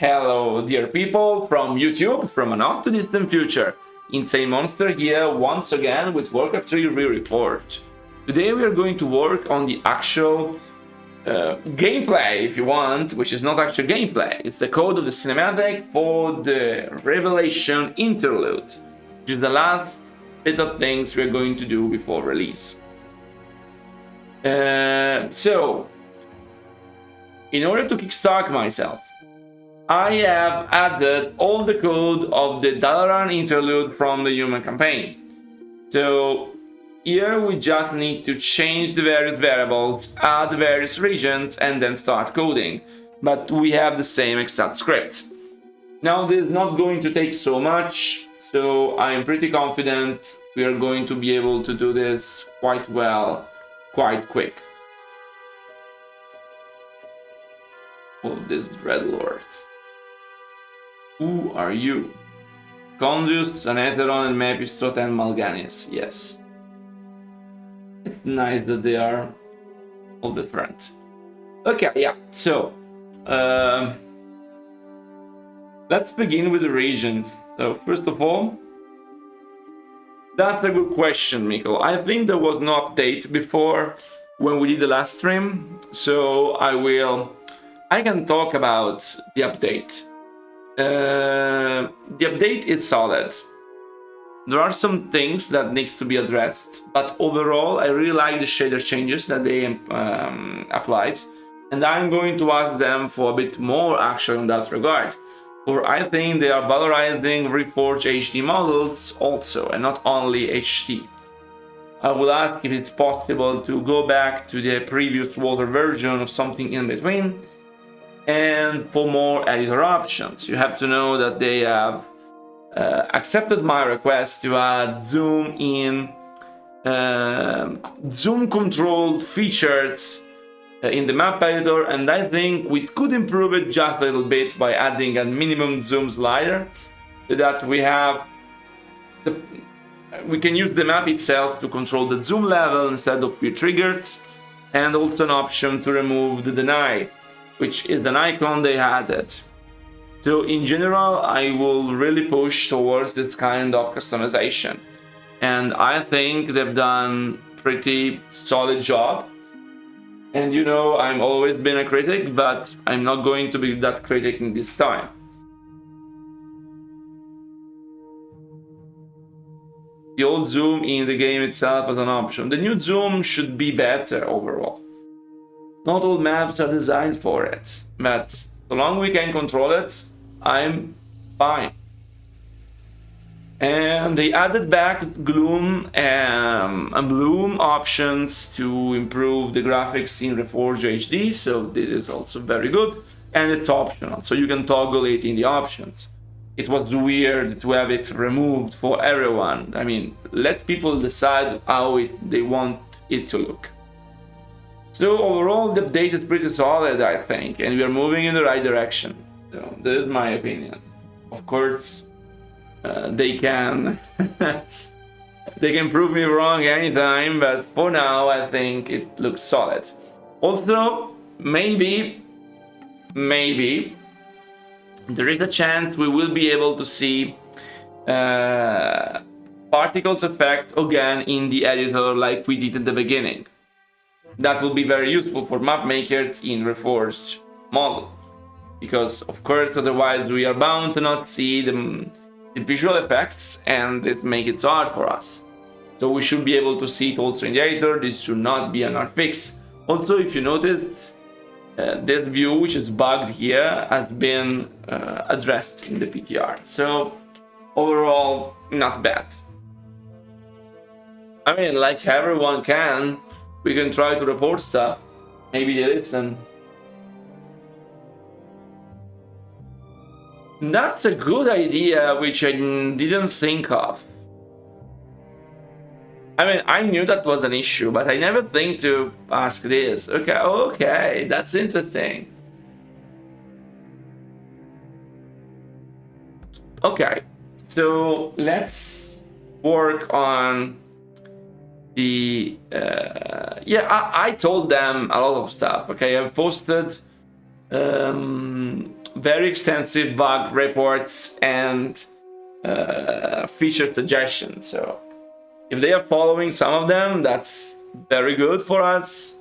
Hello, dear people from YouTube, from a not too distant future. Insane Monster here once again with Warcraft 3 Re-Reforged. Today we are going to work on the actual gameplay, if you want, which is not actual gameplay. It's the code of the cinematic for the Revelation interlude, which is the last bit of things we're going to do before release. So, in order to kickstart myself, I have added all the code of the Dalaran interlude from the human campaign. So here we just need to change the various variables, add the various regions, and then start coding. But we have the same exact script. Now this is not going to take so much, so I'm pretty confident we are going to be able to do this quite well, quite quick. Oh, these Dreadlords. Who are you? Conjus, Anetheron, and Mepistot and Mal'Ganis. Yes. It's nice that they are all different. Okay, yeah, so let's begin with the regions. So first of all, that's a good question, Miko. I think there was no update before when we did the last stream, so I can talk about the update. The update is solid. There are some things that needs to be addressed, but overall I really like the shader changes that they applied, and I'm going to ask them for a bit more action in that regard. For I think they are valorizing Reforged HD models also, and not only HD. I will ask if it's possible to go back to the previous water version or something in between. And for more editor options, you have to know that they have accepted my request to add zoom in, zoom controlled features in the map editor, and I think we could improve it just a little bit by adding a minimum zoom slider so that we can use the map itself to control the zoom level instead of few triggers, and also an option to remove the deny, which is an icon they added. So in general, I will really push towards this kind of customization. And I think they've done pretty solid job. And you know, I've always been a critic, but I'm not going to be that critic in this time. The old zoom in the game itself as an option. The new zoom should be better overall. Not all maps are designed for it, but so long we can control it, I'm fine. And they added back gloom and bloom options to improve the graphics in Reforged HD, so this is also very good, and it's optional, so you can toggle it in the options. It was weird to have it removed for everyone. I mean, let people decide how they want it to look. So overall, the update is pretty solid, I think, and we are moving in the right direction. So this is my opinion. Of course, they can they can prove me wrong anytime, but for now, I think it looks solid. Also, maybe there is a chance we will be able to see particles effect again in the editor like we did at the beginning. That will be very useful for map makers in Reforged model, because of course otherwise we are bound to not see the visual effects, and this makes it hard for us. So we should be able to see it also in the editor. This should not be an art fix. Also, if you noticed, this view which is bugged here has been addressed in the PTR. So overall, not bad. I mean, like everyone can, we can try to report stuff. Maybe they listen. That's a good idea, which I didn't think of. I mean, I knew that was an issue, but I never think to ask this. Okay, that's interesting. Okay, so let's work on the I told them a lot of stuff. Okay, I've posted very extensive bug reports and feature suggestions. So if they are following some of them, that's very good for us.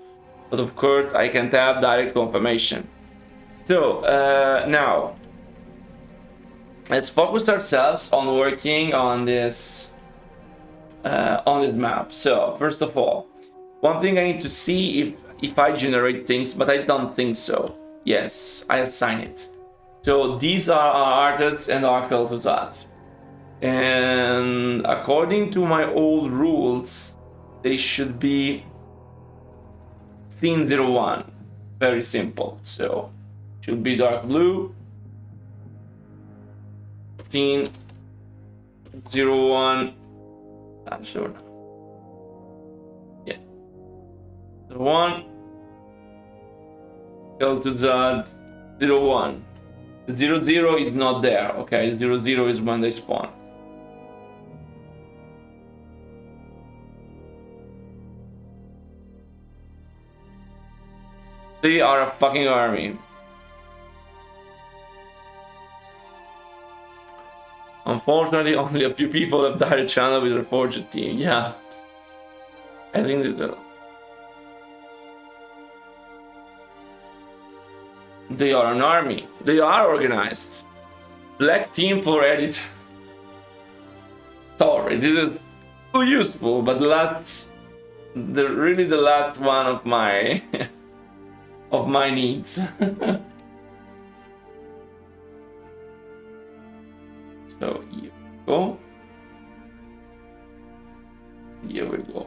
But of course, I can't have direct confirmation. So now let's focus ourselves on working on this map. So first of all, one thing I need to see if I generate things, but I don't think so. Yes, I assign it. So these are our artists and our Kel'Thuzad. And according to my old rules, they should be scene 01. Very simple. So should be dark blue. Scene 01. I'm sure. Yeah. 01. Kel'Thuzad 01. The 00 is not there. Okay, 00 is when they spawn. They are a fucking army. Unfortunately, only a few people have direct channel with the Reforged team. Yeah. I think that they are an army. They are organized. Black team for edit. Sorry, this is too useful, but really the last one of my of my needs. So here we go. Here we go.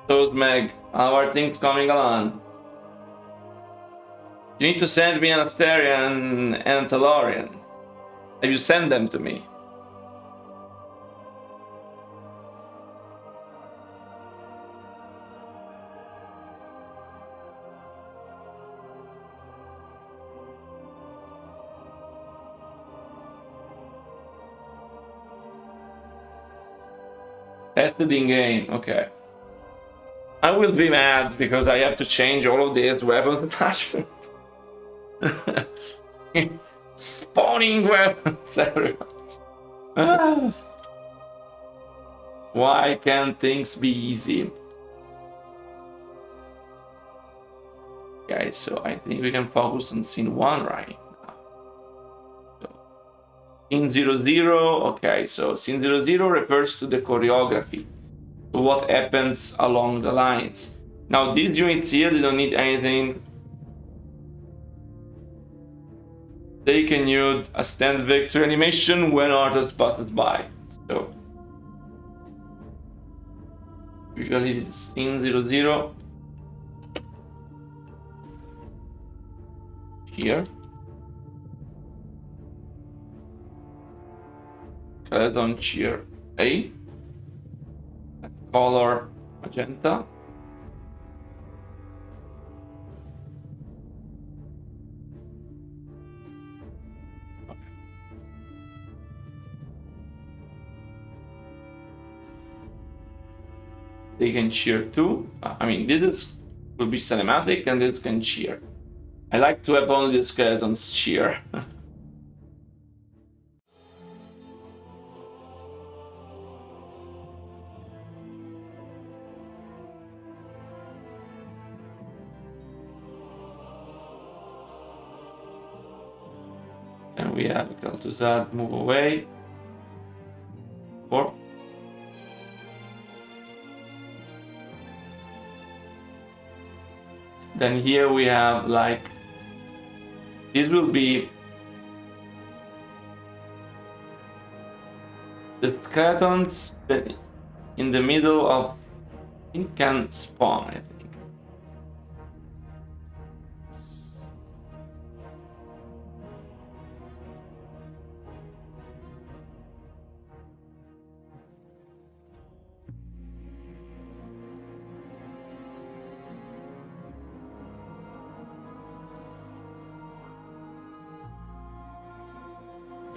So Meg, how are things coming along? You need to send me an Asterian and Talarian. Have you sent them to me? Tested in game, okay. I will be mad because I have to change all of this weapons attachment. Spawning weapons everywhere. Why can't things be easy? Okay, so I think we can focus on scene 1 right now. So, scene 00, okay, so scene 00 refers to the choreography, to what happens along the lines. Now these units here, they don't need anything. They can use a stand victory animation when artist passes by. So usually this is scene 00. Here. Skeleton cheer A. Color magenta. They can cheer too. I mean, will be cinematic, and this can cheer. I like to have only the skeletons cheer. And we have Kel'Thuzad move away. 4. Then here we have like, this will be the skeletons that in the middle of, I think, can spawn, I think.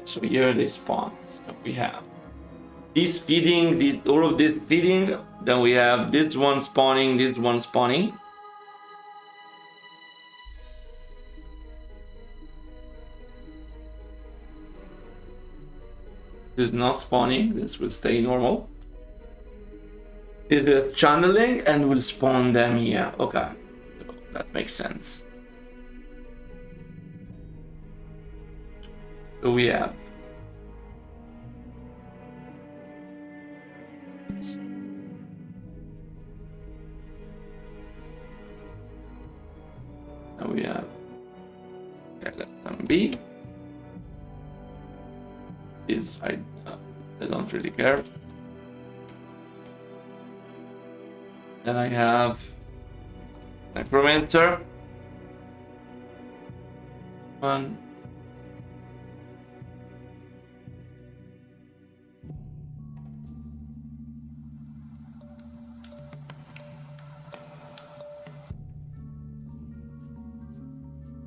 So here they spawn. So we have this feeding, this, all of this feeding, then we have this one spawning, this one spawning. This is not spawning, this will stay normal. This is channeling and will spawn them here. Okay, so that makes sense. So we have now we have, okay, let them be. This I don't really care. Then I have necromancer. One.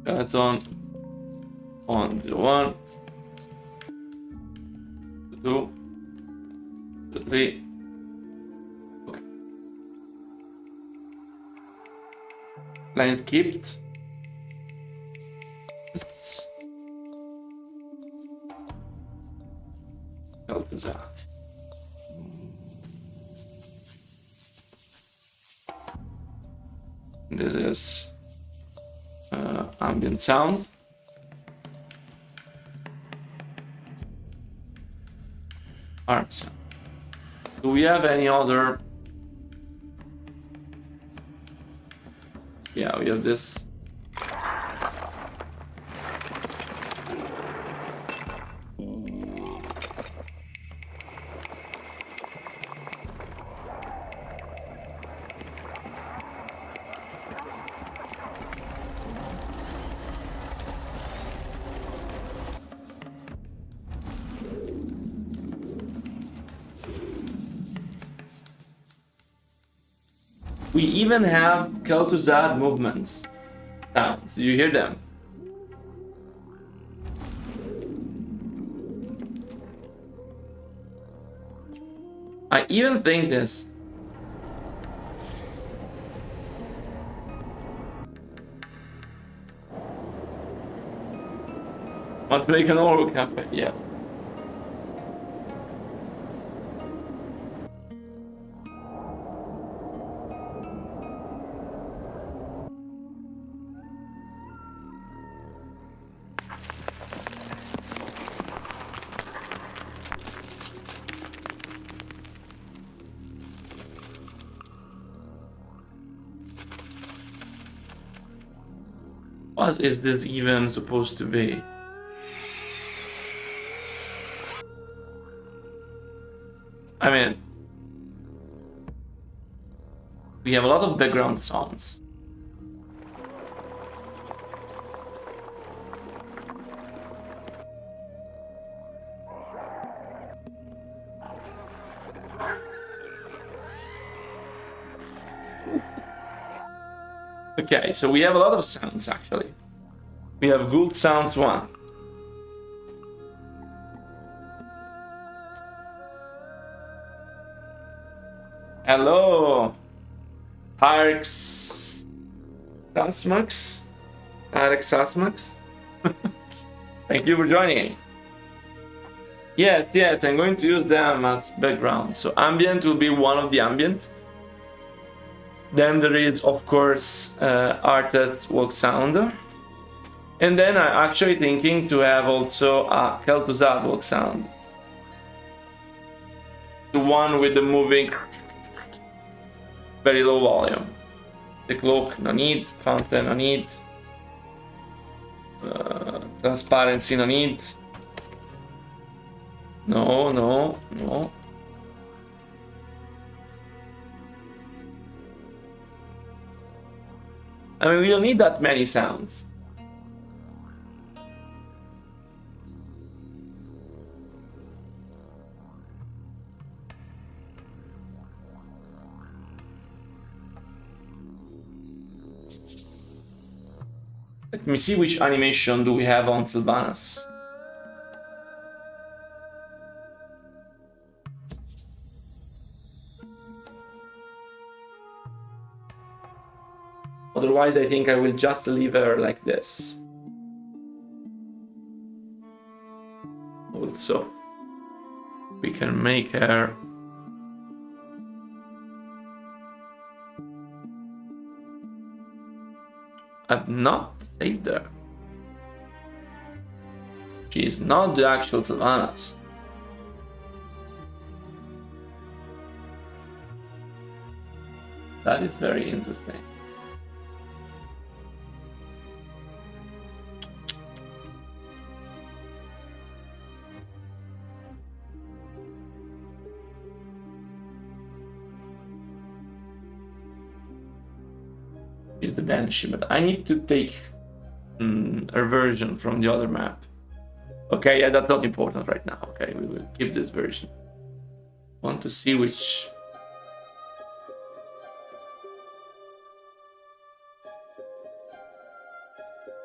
Skeleton. 1, 0, 1. 2, 3. Okay. Line skipped. Kel'Thuzad. This is ambient sound. Arms. Do we have any other? Yeah, we have this. We even have Kel'Thuzad movements. Sounds. Do you hear them? I even think this. Want to make an oral campaign? Yeah. What is this even supposed to be? I mean, we have a lot of background sounds. Okay, so we have a lot of sounds actually. We have good sounds 1. Hello, Arx Sasmax. Thank you for joining. Yes, I'm going to use them as background. So ambient will be one of the ambient. Then there is, of course, Artist Walk Sound. And then I'm actually thinking to have also a Kel'Thuzad Walk Sound. The one with the moving, very low volume. The cloak, no need. Fountain, no need. Transparency, no need. No. I mean, we don't need that many sounds. Let me see which animation do we have on Sylvanas. Otherwise, I think I will just leave her like this. Also, we can make her I've not saved her. She is not the actual Sylvanas. That is very interesting. Is the Banshee, but I need to take a version from the other map. Okay, yeah, that's not important right now. Okay, we will keep this version. Want to see which.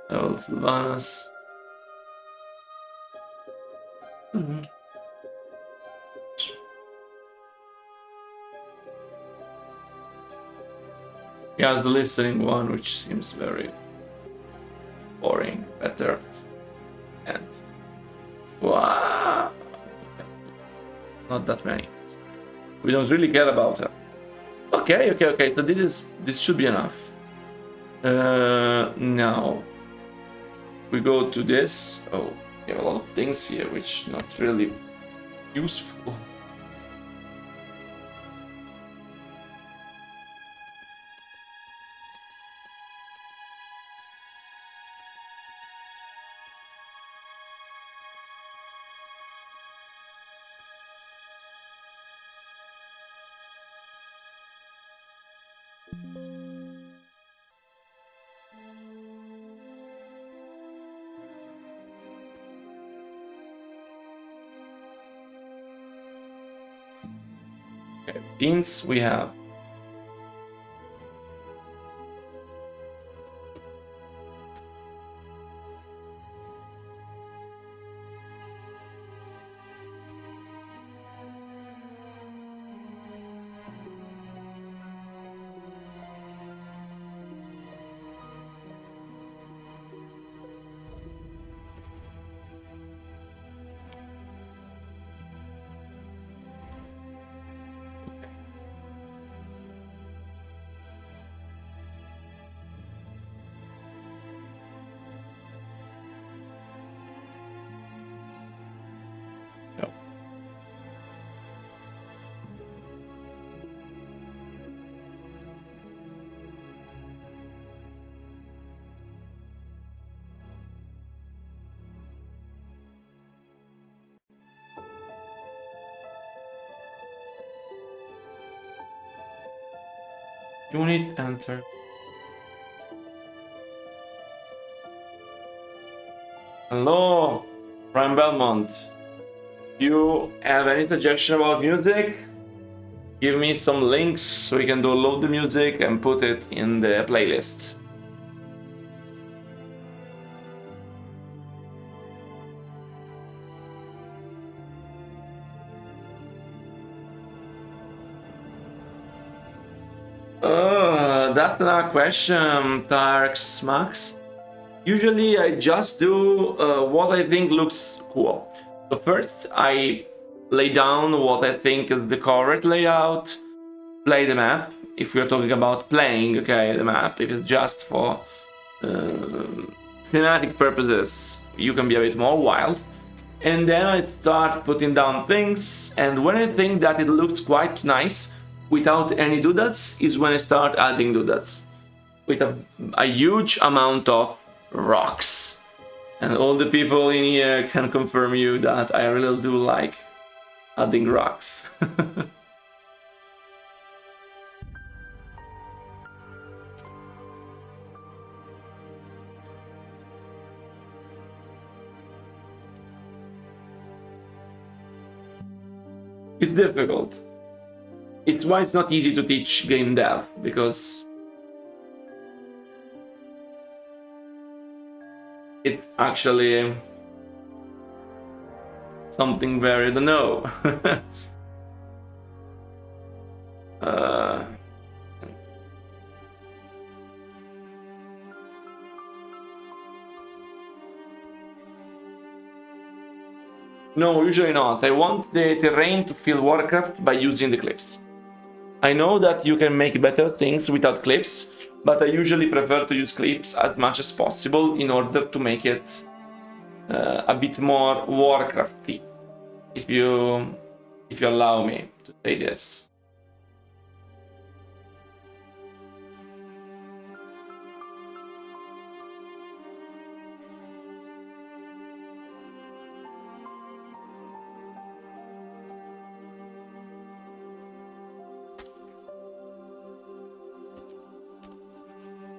Oh, Sylvanas. He has the listening one, which seems very boring. Better. And wow, not that many. We don't really care about her. Okay. So this should be enough. Now we go to this. Oh, we have a lot of things here, which not really useful. Okay, pins we have. Unit enter. Hello, Prime Belmont. You have any suggestion about music? Give me some links so we can download the music and put it in the playlist. That's another question, Tarks Max. Usually I just do what I think looks cool. So first I lay down what I think is the correct layout, play the map, if we're talking about playing, okay, the map. If it's just for cinematic purposes, you can be a bit more wild. And then I start putting down things, and when I think that it looks quite nice, without any doodads, is when I start adding doodads. With a huge amount of rocks. And all the people in here can confirm you that I really do like adding rocks. It's difficult. It's why it's not easy to teach game dev, because it's actually something very, I don't know. No, usually not. I want the terrain to feel Warcraft by using the cliffs. I know that you can make better things without cliffs, but I usually prefer to use cliffs as much as possible in order to make it a bit more Warcrafty, if you allow me to say this.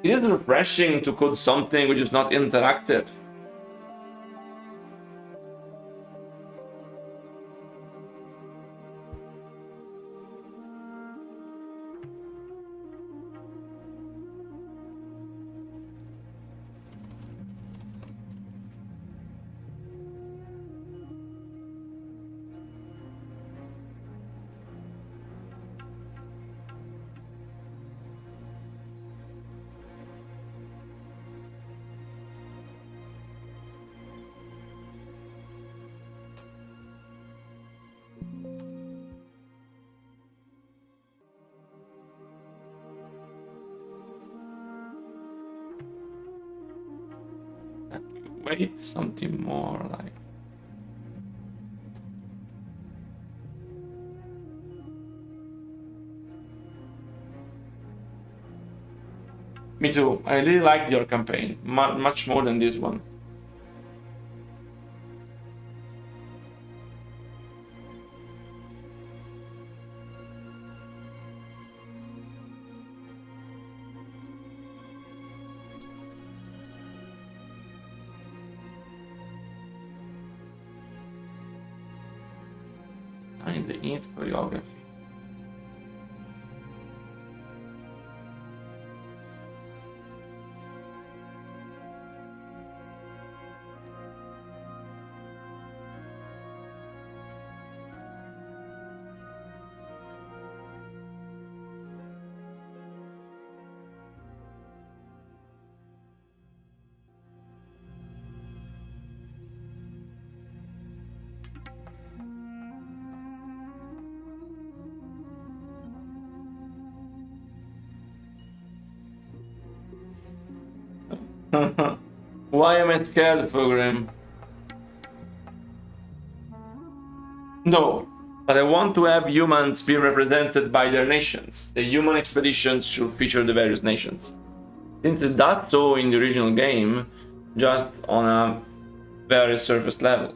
It is refreshing to code something which is not interactive. Wait, something more like. Me too. I really liked your campaign, much more than this one. The int choreography. Why am I scared, Fulgrim? No, but I want to have humans be represented by their nations. The human expeditions should feature the various nations. Since it does so in the original game, just on a very surface level.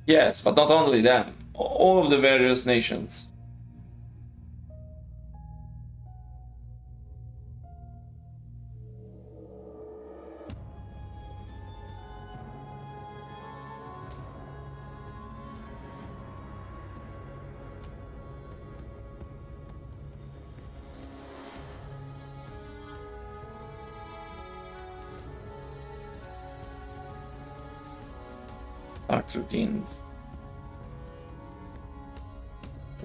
Yes, but not only them, all of the various nations. Start routines.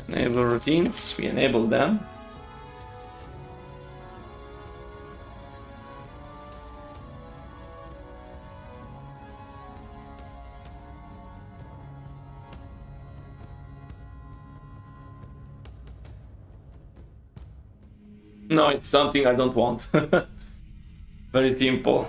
Enable routines, we enable them. No, it's something I don't want. Very simple.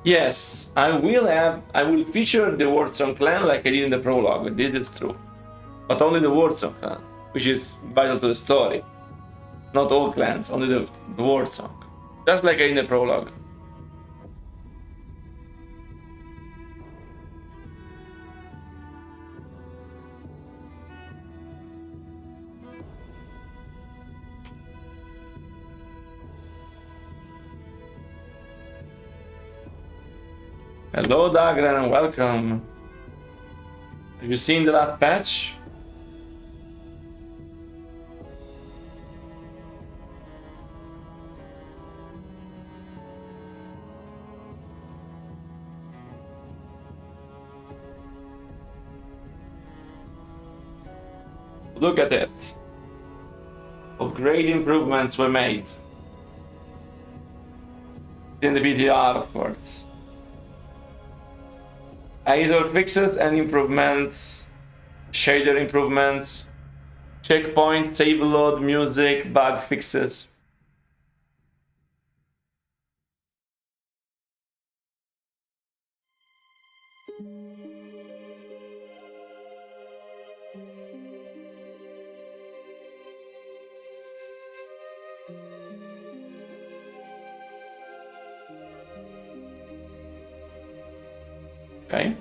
Yes, I will feature the Wardsong clan like I did in the prologue, this is true. But only the Wardsong clan, which is vital to the story. Not all clans, only the Wardsong. Just like in the prologue. Hello, Dagran, and welcome. Have you seen the last patch? Look at it. What great improvements were made in the BTR, of course. Editor fixes and improvements, shader improvements, checkpoint, table load, music, bug fixes. Okay.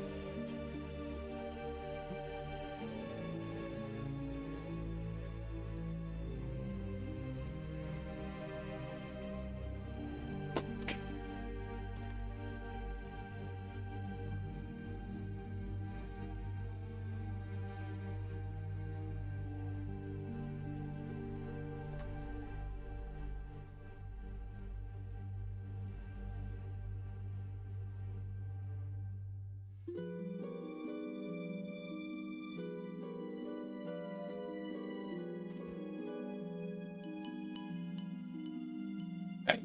Okay.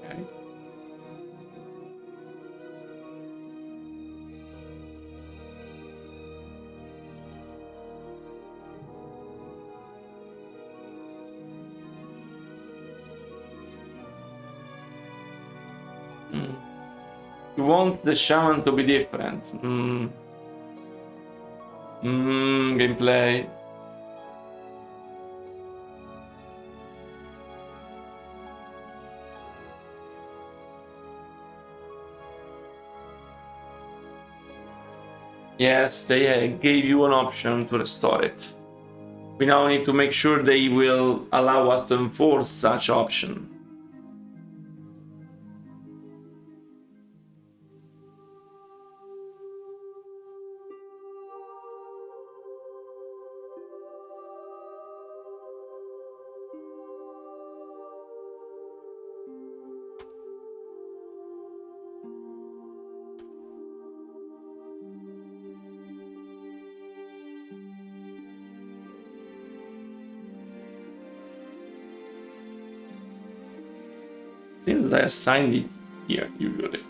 Okay. You want the shaman to be different. Gameplay. Yes, they gave you an option to restore it. We now need to make sure they will allow us to enforce such option. Seems that I assigned it here, usually.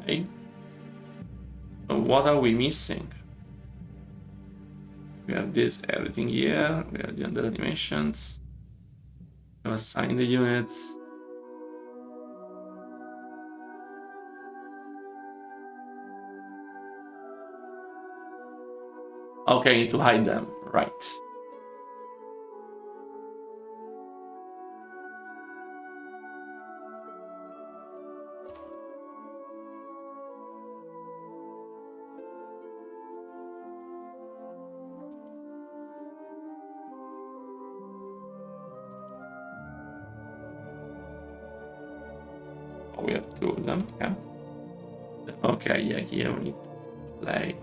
Okay. So what are we missing? We have this, everything here. We have the under animations. We have assigned the units. Okay, I need to hide them, right. Oh, we have two of them, yeah. Okay, yeah, here we need to play.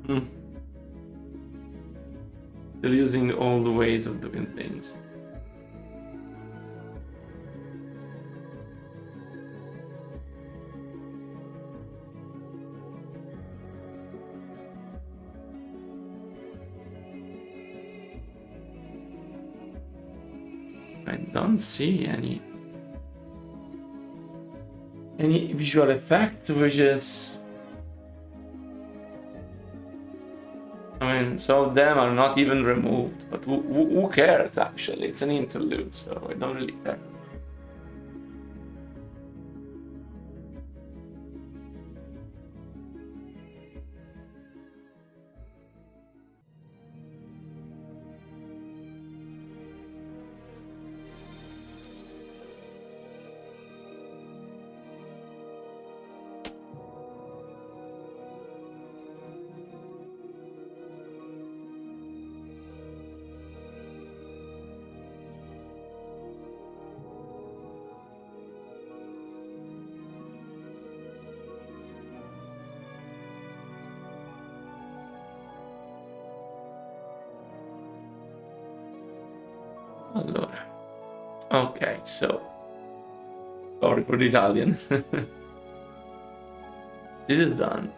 Still using all the ways of doing things. I don't see any visual effect, which is, I mean, some of them are not even removed, but who cares actually? It's an interlude, so I don't really care. Allora. Okay, so sorry for the Italian. This is done.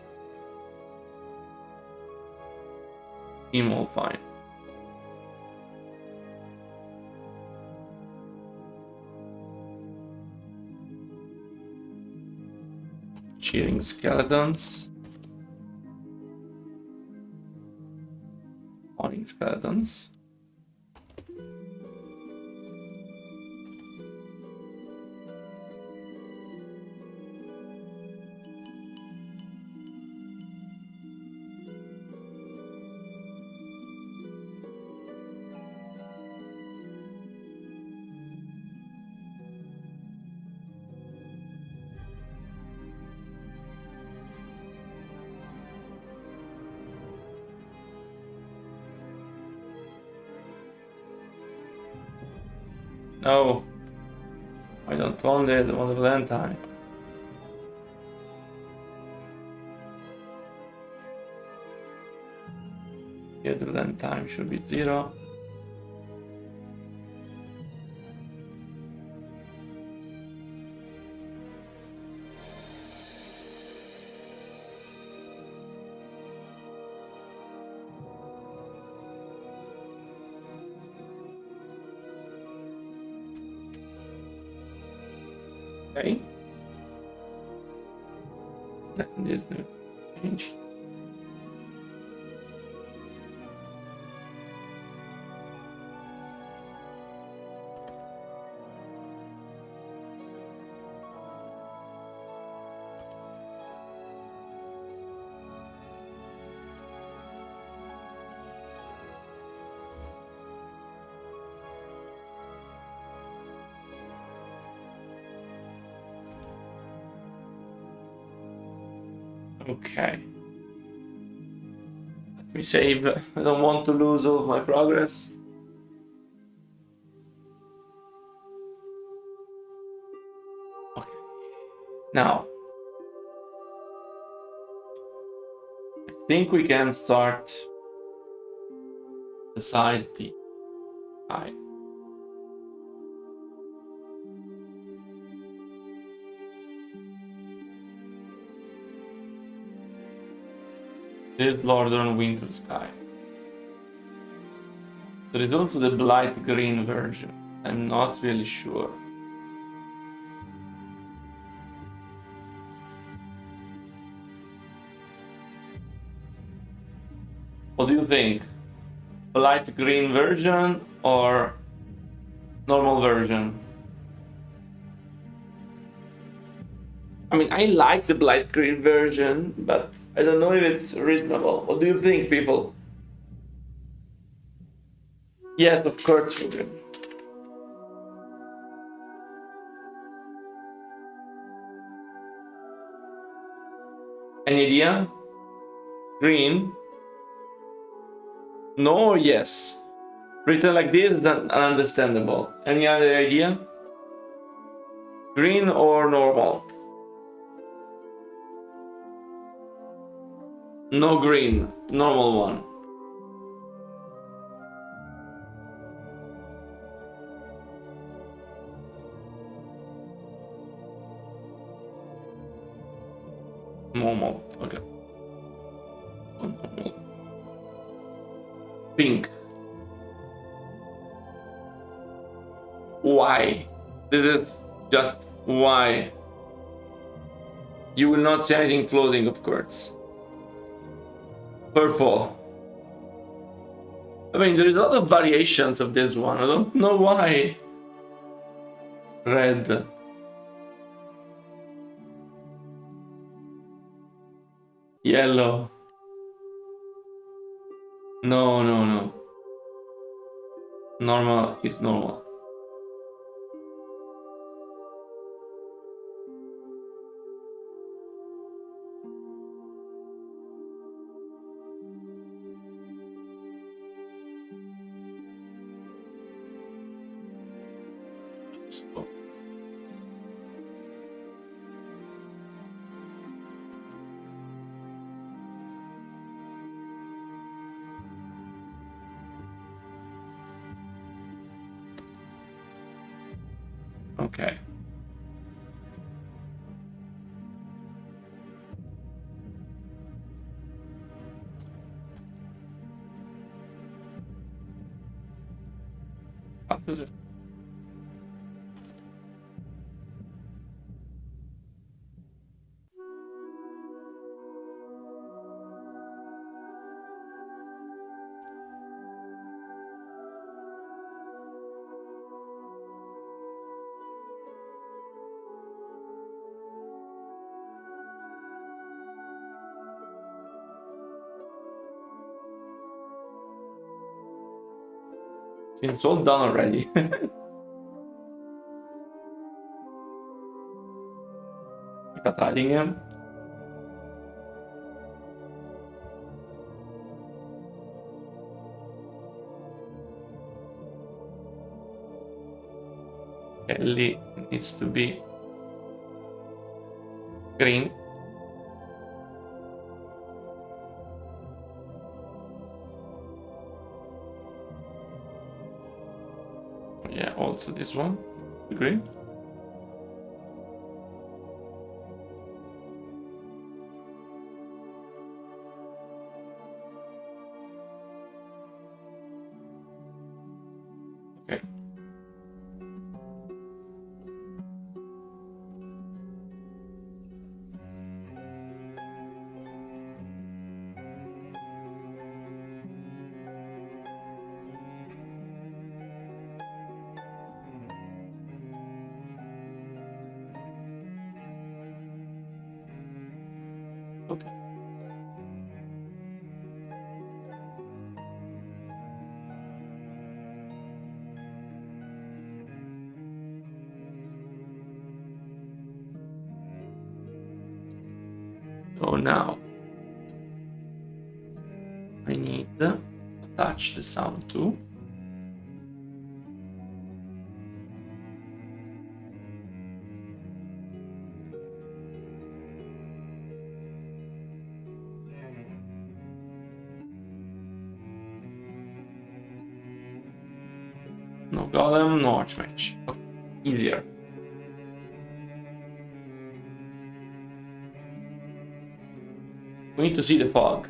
Seem all fine. Cheering skeletons. Spawning skeletons. No, I don't want it on the land time. Here the land time should be 0. Okay. This new change. Okay. Let me save. I don't want to lose all of my progress. Okay. Now, I think we can start the side T. Side. There's Northern Winter Sky. There is also the Blight Green version. I'm not really sure. What do you think? Blight Green version or normal version? I mean, I like the Blight Green version, but I don't know if it's reasonable. What do you think, people? Yes, of course, children. Any idea? Green? No or yes? Written like this is ununderstandable. Any other idea? Green or normal? No green, normal one. Normal, okay. Pink. Why? This is just why. You will not see anything floating, of course. Purple. I mean, there is a lot of variations of this one. I don't know why. Red. Yellow. No, no, no. Normal is normal. So. Okay. What is it? Seems all done already. Keep attacking him. Kelly needs to be green. Yeah, also this one, green. Okay. Okay. So now I need to attach the sound to. No golem, no archmage. Okay. Easier. We need to see the fog.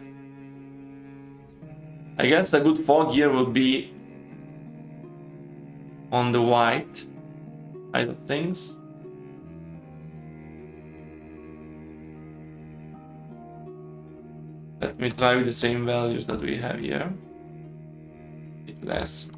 I guess a good fog here will be on the white side of things. Let me try with the same values that we have here. A bit less.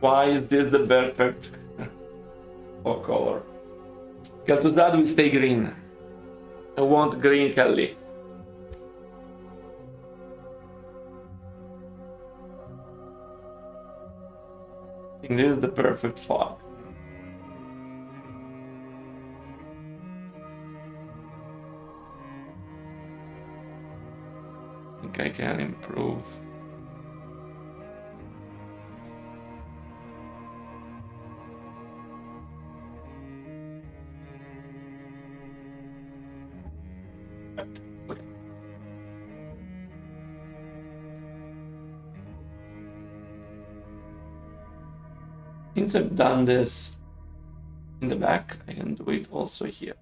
Why is this the perfect color? Kel'Thuzad will stay green. I want green Kelly. I think this is the perfect fog. I think I can improve. Okay. Since I've done this in the back, I can do it also here.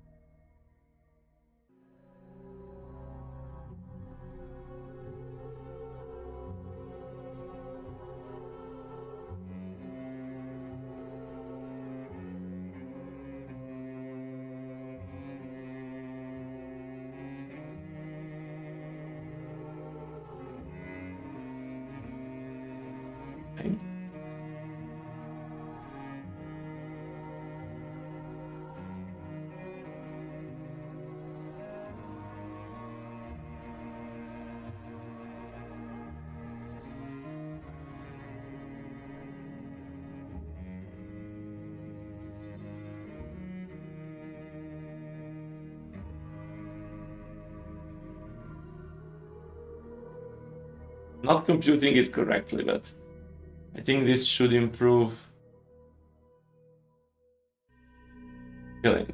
Okay. Not computing it correctly, but I think this should improve feeling.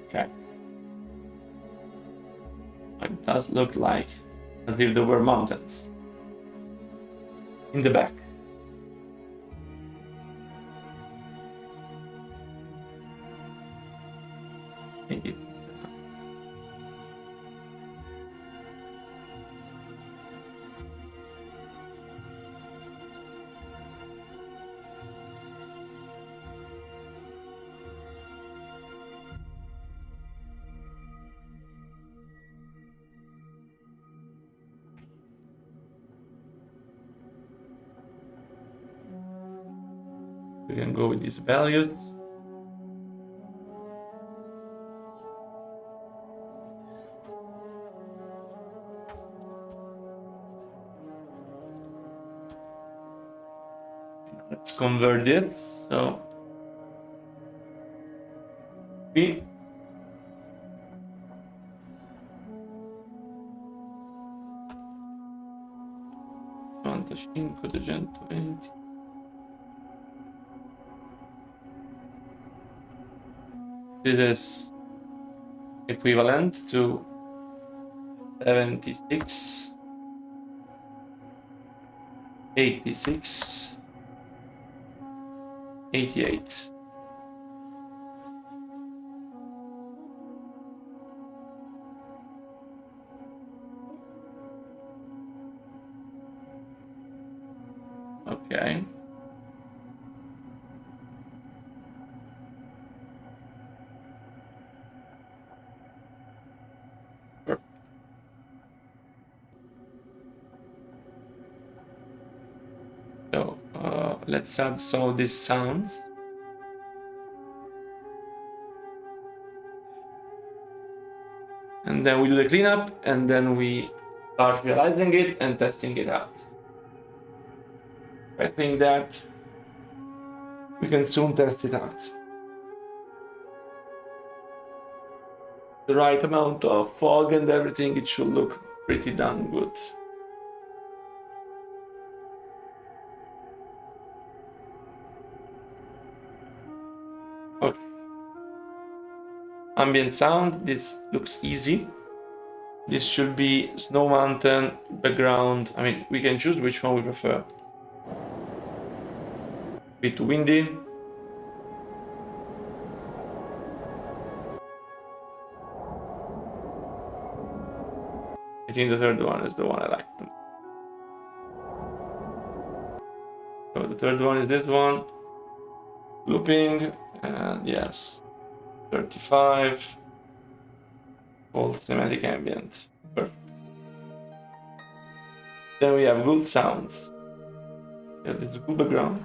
Okay. It does look like as if there were mountains in the back. Thank you. We can go with these values. Let's convert this. So we This is equivalent to 76, 86, 88. Okay. So let's add some of these sounds. And then we do the cleanup, and then we start realizing it and testing it out. I think that we can soon test it out. The right amount of fog and everything, it should look pretty damn good. Okay. Ambient sound, this looks easy. This should be snow mountain, background. I mean, we can choose which one we prefer. Bit windy. I think the third one is the one I like. So the third one is this one. Looping, and yes, 35. Called cinematic ambient. Perfect. Then we have good sounds. Yeah, this is a good background.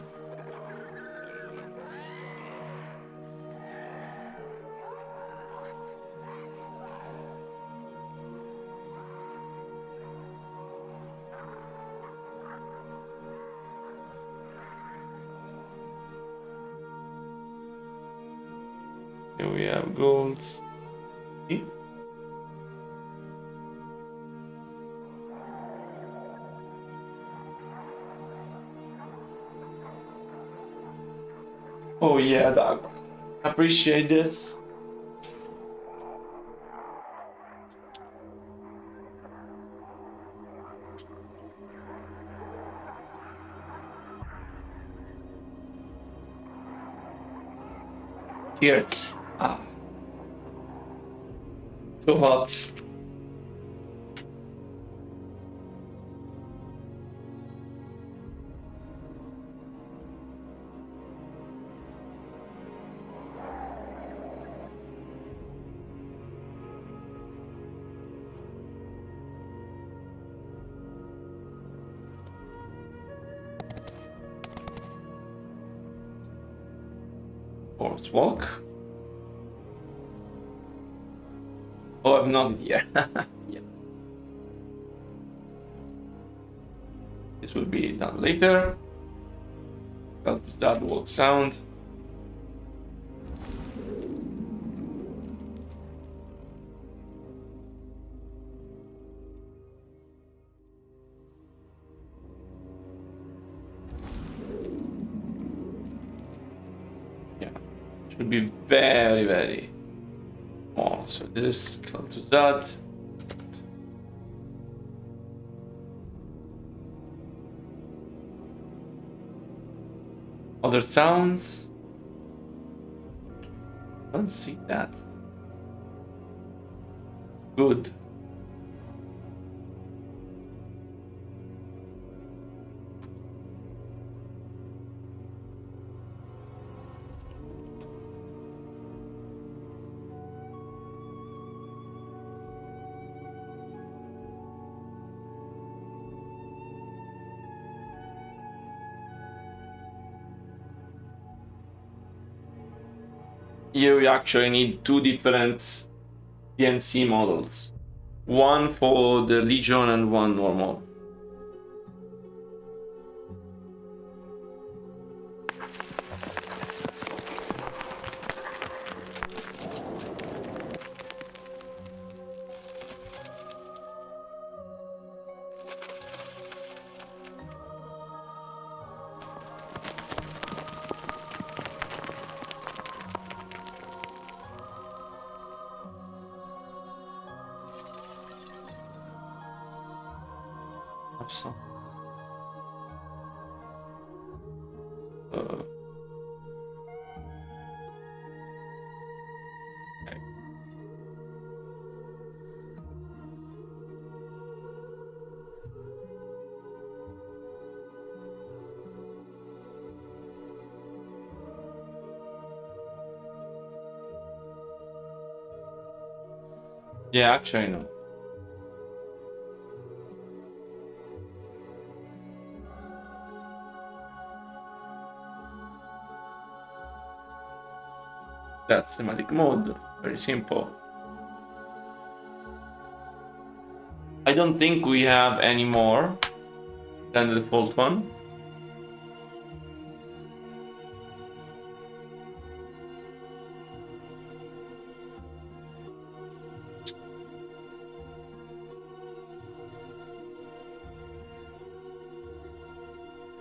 Here we have golds. See? Oh yeah, Doug. Appreciate this. Cheers. Ah. So hot. Horse walk. Oh, I'm not here. Yeah. This will be done later. Kel'Thuzad walk sound. Yeah, should be very, very small. So this is Kel'Thuzad. Other sounds. Don't see that. Good. Here we actually need two different DNC models. One for the Legion and one normal. So, okay. Yeah, actually no. That's thematic mode. Very simple. I don't think we have any more than the default one.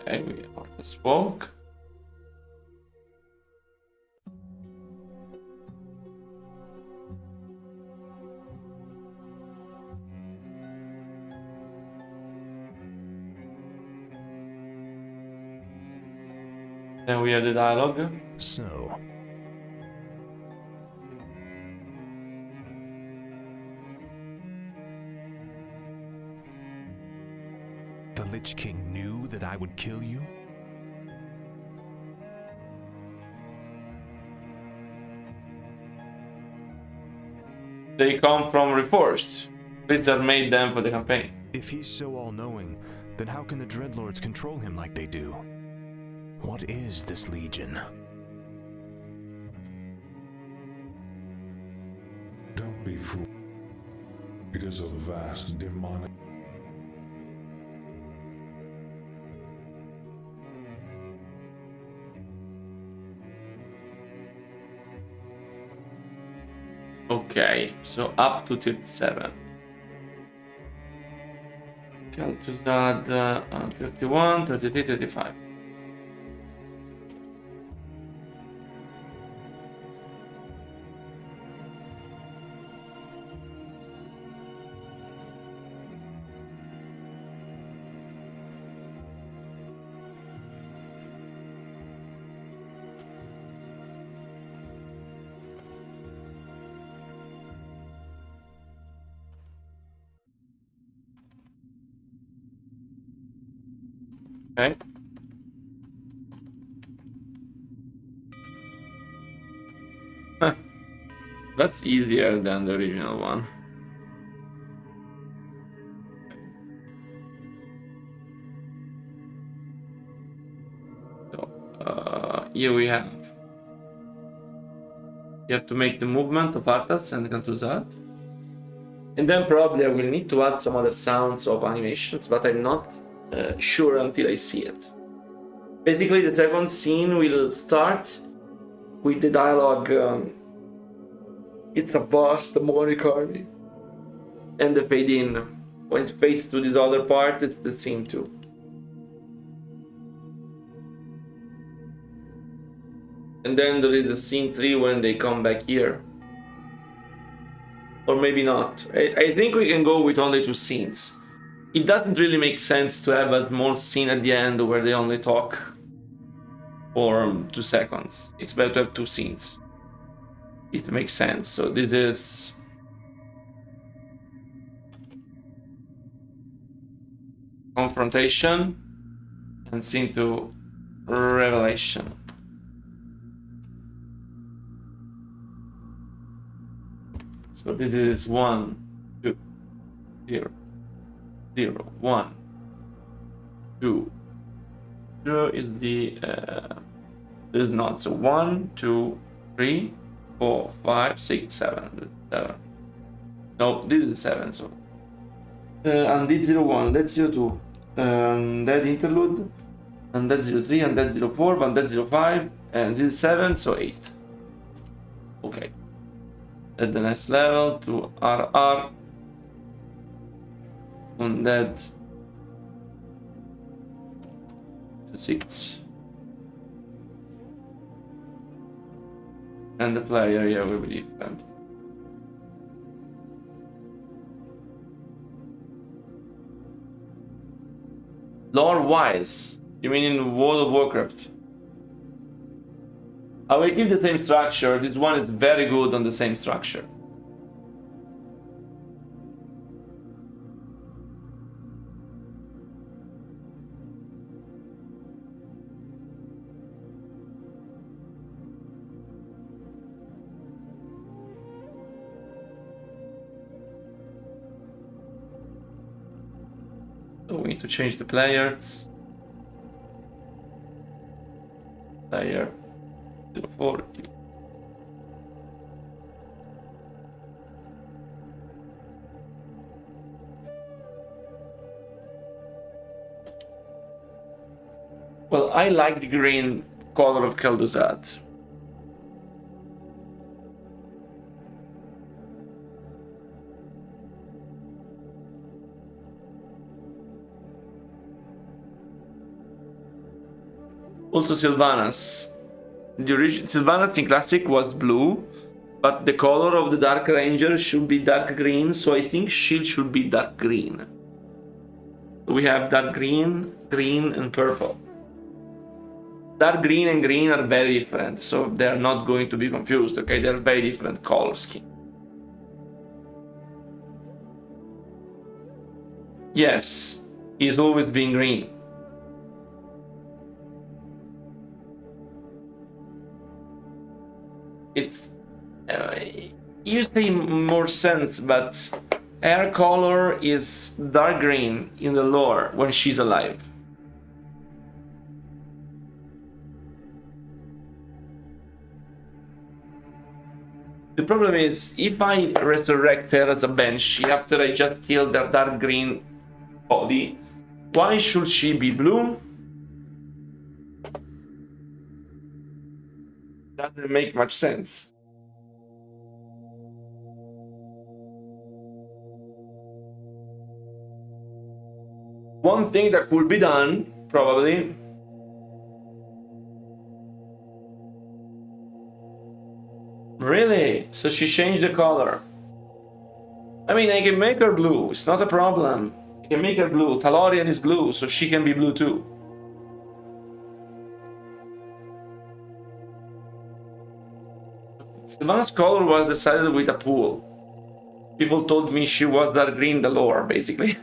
Okay, we have the smoke. Then we have the dialogue. So, the Lich King knew that I would kill you? They come from Reforged. Blizzard made them for the campaign. If he's so all-knowing, then how can the Dreadlords control him like they do? What is this Legion? Don't be fooled. It is a vast demonic. Okay, so up to 37. Kel'Thuzad 31, 33, 35. Okay. That's easier than the original one. So, here we have. You have to make the movement of Arthas and Kel'Thuzad. And then probably I will need to add some other sounds of animations, but I'm not sure until I see it. Basically, the second scene will start with the dialogue. It's a vast demonic army. And the fade in. When it fades to this other part, it's the scene too. And then there is the scene 3 when they come back here. Or maybe not. I think we can go with only 2 scenes. It doesn't really make sense to have a small scene at the end where they only talk for 2 seconds. It's better to have 2 scenes. It makes sense. So this is confrontation and scene 2 revelation. So this is 1, 2, 0, 0, 1, 2. 0 is the is not. So 1, 2, 3, 4, 5, 6, 7. 7. No, this is 7. So and this 0, 1, that's 0, 2. That interlude, and that 0, 3, and that 0, 4, and that 0, 5, and this is 7, so 8. Okay. At the next level to RR undead to 6 and the player, yeah, will be different. Lore wise, you mean in World of Warcraft? I will keep the same structure. This one is very good on the same structure. So we need to change the players. Player 04. Well, I like the green color of Kel'Thuzad. Also Sylvanas. The original Sylvanas in Classic was blue, but the color of the Dark Ranger should be dark green, so I think Shield should be dark green. So we have dark green, green, and purple. Dark green and green are very different, so they're not going to be confused, okay? They're very different color scheme. Yes, he's always been green. It's You say more sense, but her color is dark green in the lore when she's alive. The problem is, if I resurrect her as a banshee after I just killed her dark green body, why should she be blue? Doesn't make much sense. One thing that could be done, probably, really? So she changed the color. I mean, I can make her blue. It's not a problem. I can make her blue. Talorian is blue, so she can be blue too. Sylvanas' color was decided with a pool. People told me she was dark green, the lore, basically.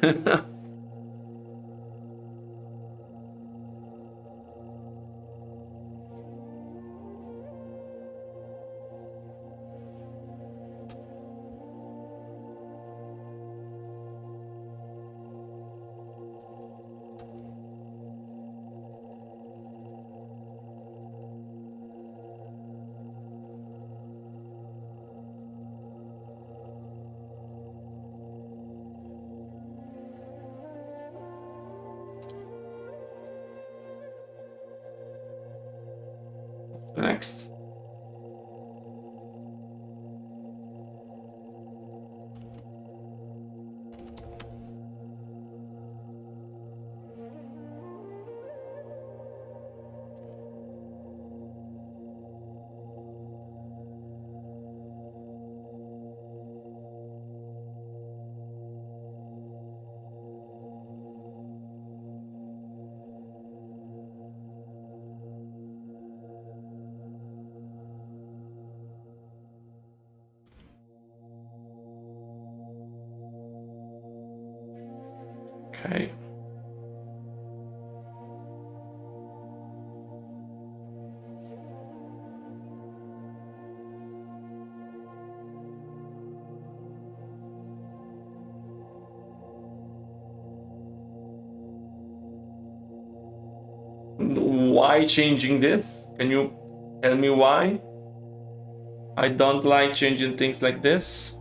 Next. Okay. Why changing this? Can you tell me why? I don't like changing things like this.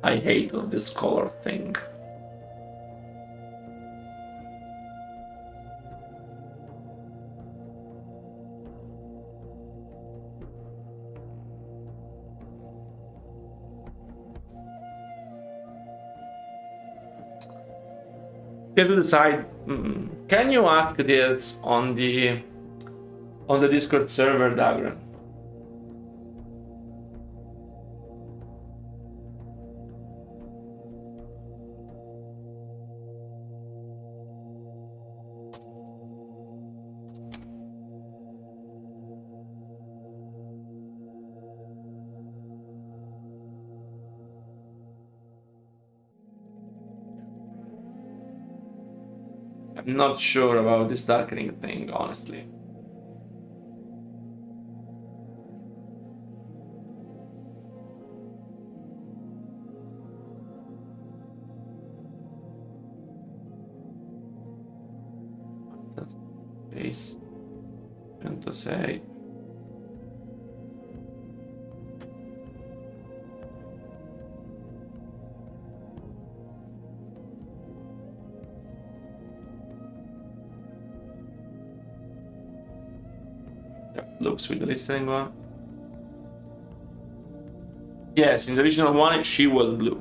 I hate this color thing. You have to decide. Can you ask this on the Discord server, Dagran? I'm not sure about this darkening thing, honestly. Base 106. Looks with the listening one. Yes, in the original one, she was blue.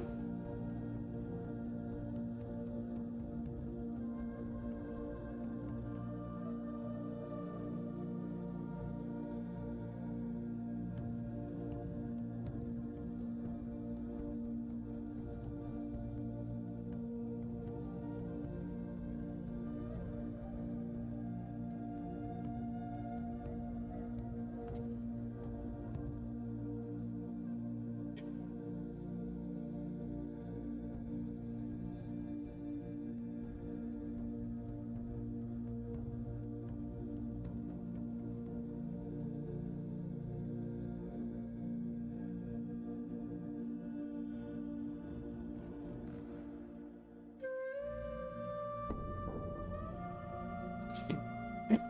16. Okay.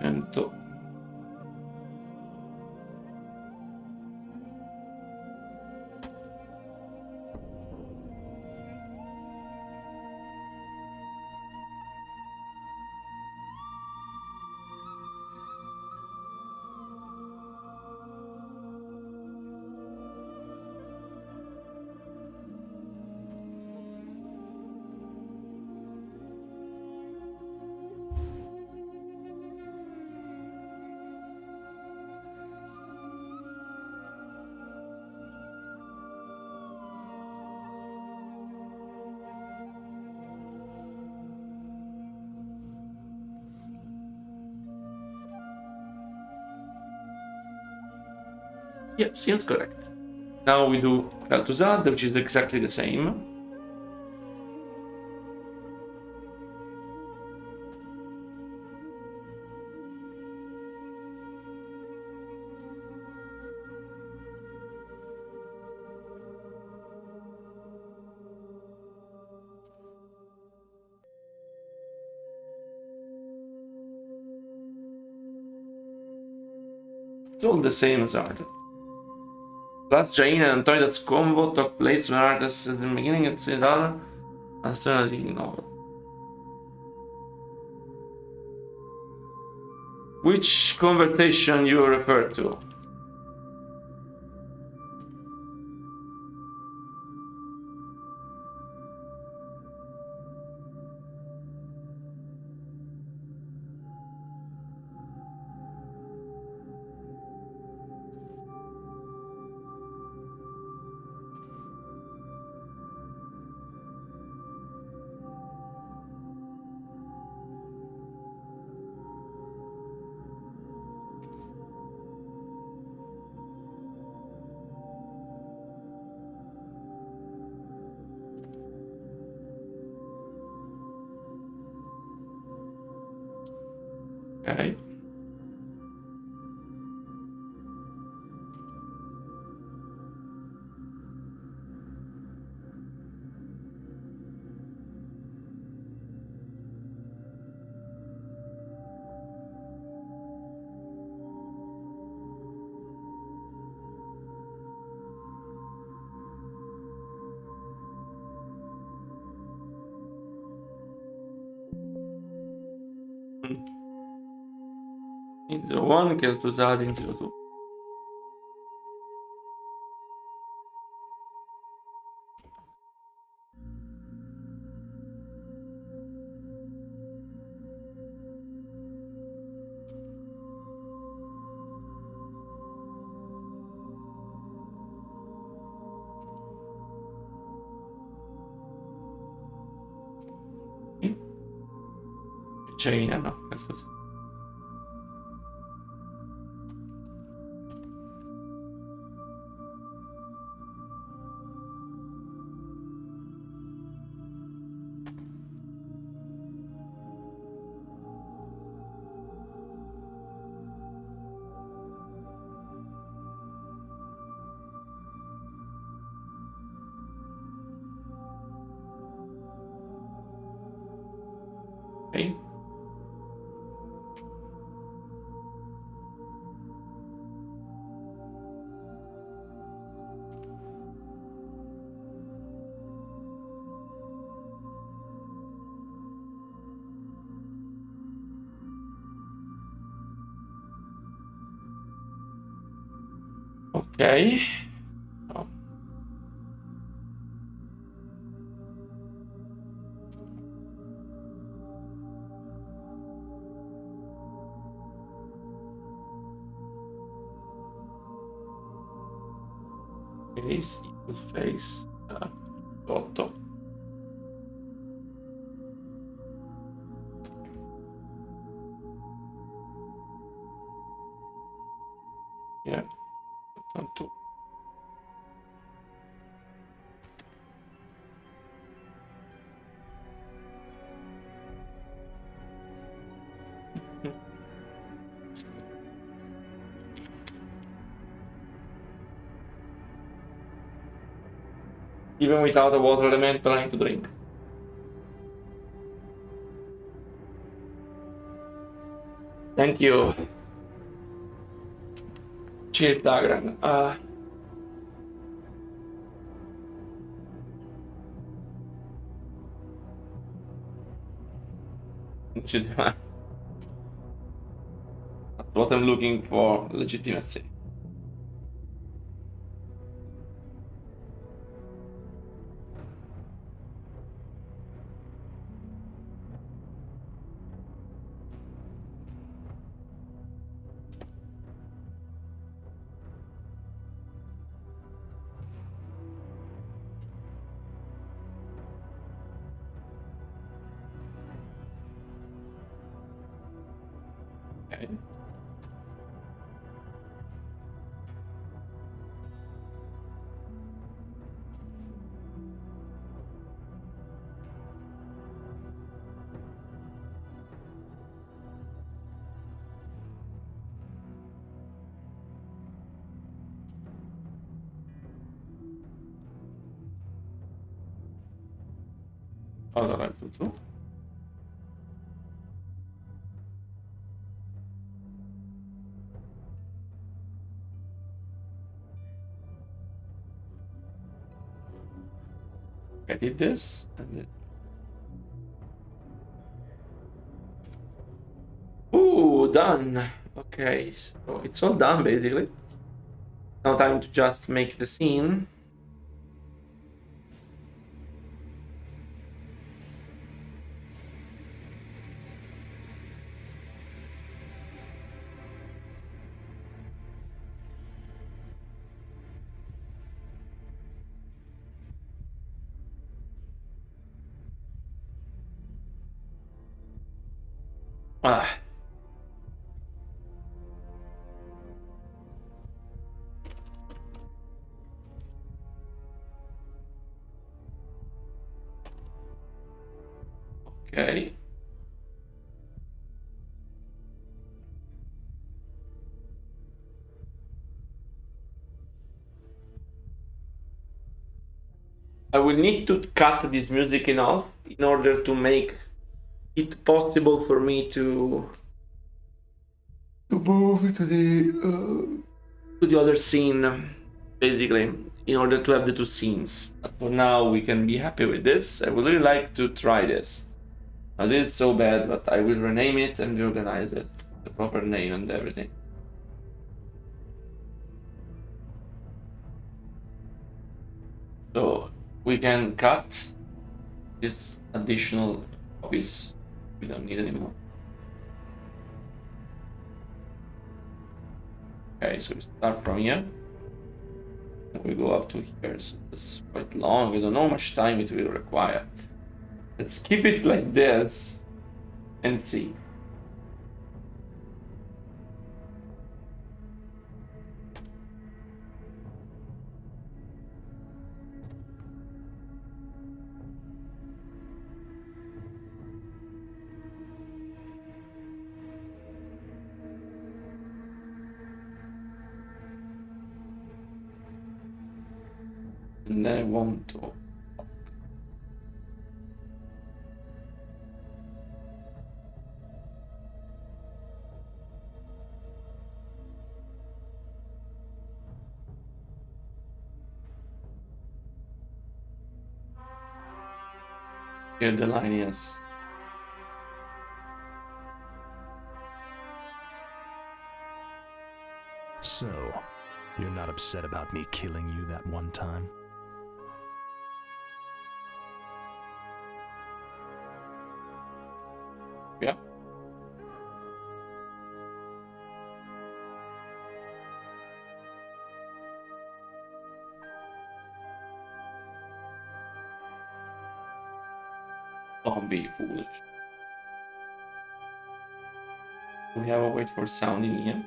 100. Yeah, seems correct. Now we do Kel'Thuzad, which is exactly the same. It's all the same as art. Plus, Jain and Antonio's combo took place when artists at the beginning of the other as soon as he novel. Which conversation you refer to? Okay. In 01, Kel'Thuzad in 02. Chain, no, Kel'Thuzad. Okay. Okay. Oh. Face equal face. Photo. Yeah. Tanto. even without a water element trying to drink. Thank you. Cheers, Dagran. That's what I'm looking for, legitimacy. Okay. Allora, tutto. I did this and it... Ooh, done. Okay, so it's all done basically. Now time to just make the scene. Ah. Okay. I will need to cut this music enough in order to make it possible for me to move to the other scene, basically, in order to have the two scenes. But for now, we can be happy with this. I would really like to try this. Now, this is so bad, but I will rename it and reorganize it, the proper name and everything. So we can cut this additional copies. We don't need anymore. Okay, so we start from here. And we go up to here. So it's quite long. We don't know how much time it will require. Let's keep it like this and see. And then I want to here the line is So, you're not upset about me killing you that one time? yeah. Don't be foolish. We have a wait for sound in here.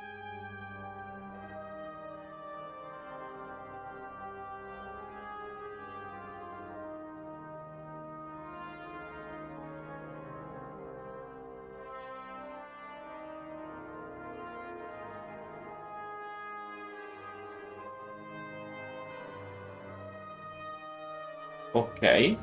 Okay.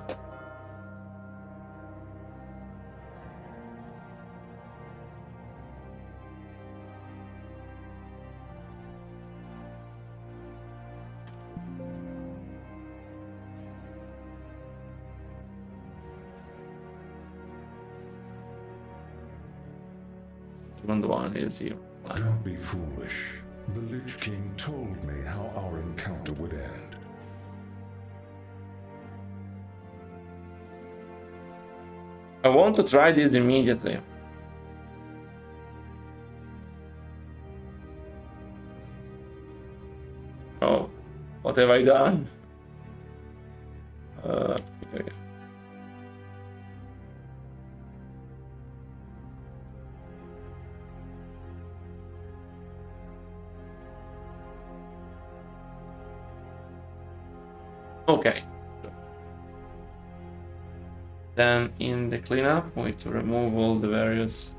Second one is here. Don't be foolish. The Lich King told me how our encounter would end. I want to try this immediately. Oh, what have I done? Okay. Okay. Then in the cleanup, we need to remove all the various.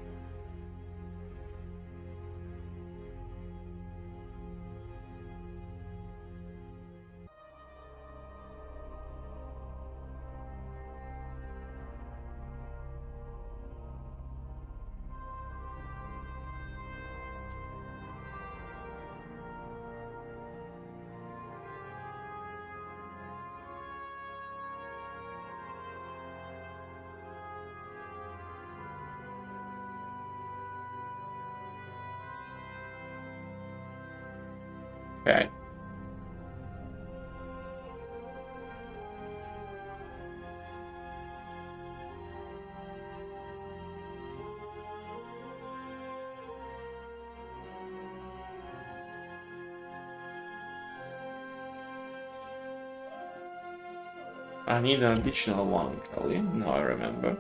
Okay. I need an additional one, Kelly. Now I remember.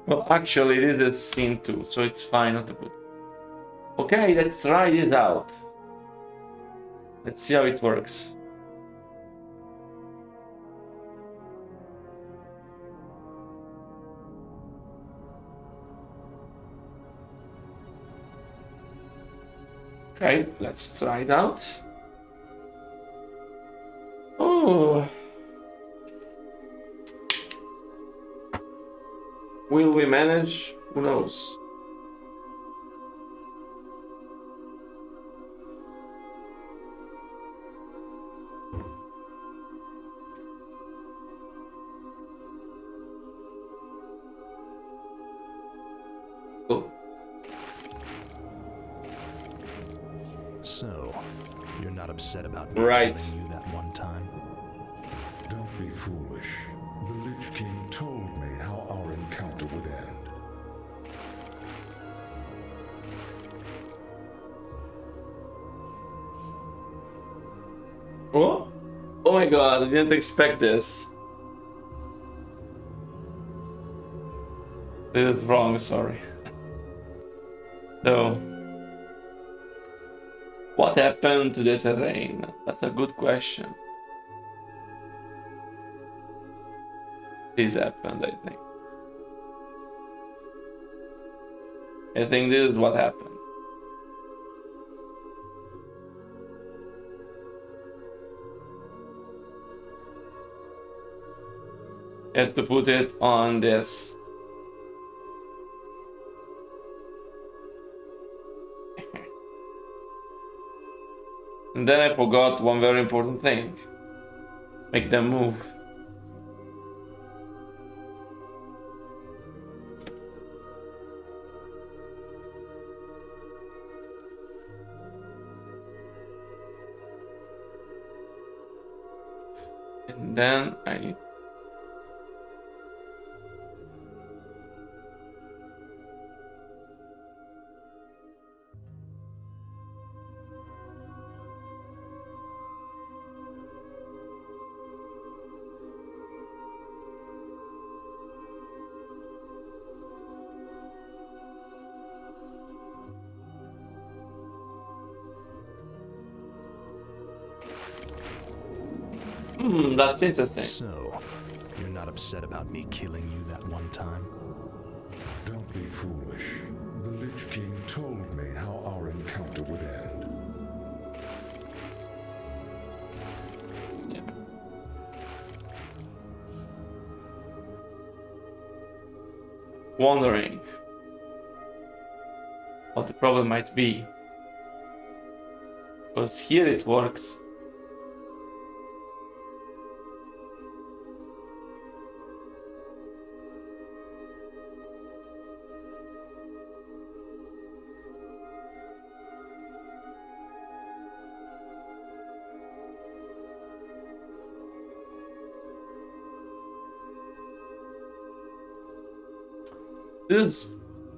Well, actually, this is scene 2, so it's fine not to put. Okay, let's try this out. Let's see how it works. Okay, let's try it out. Oh. Will we manage? Who knows? Oh. So, you're not upset about me Right. killing you that one time? Don't be foolish. The Lich King told me how our encounter would end. Oh? Oh my god, I didn't expect this. This is wrong, sorry. So, what happened to the terrain? That's a good question. This happened, I think. I think this is what happened. I had to put it on this. And then I forgot one very important thing. Make them move. And then I need. That's interesting. So, you're not upset about me killing you that one time? Don't be foolish. The Lich King told me how our encounter would end. Yeah. Wondering what the problem might be. Because here it works. This is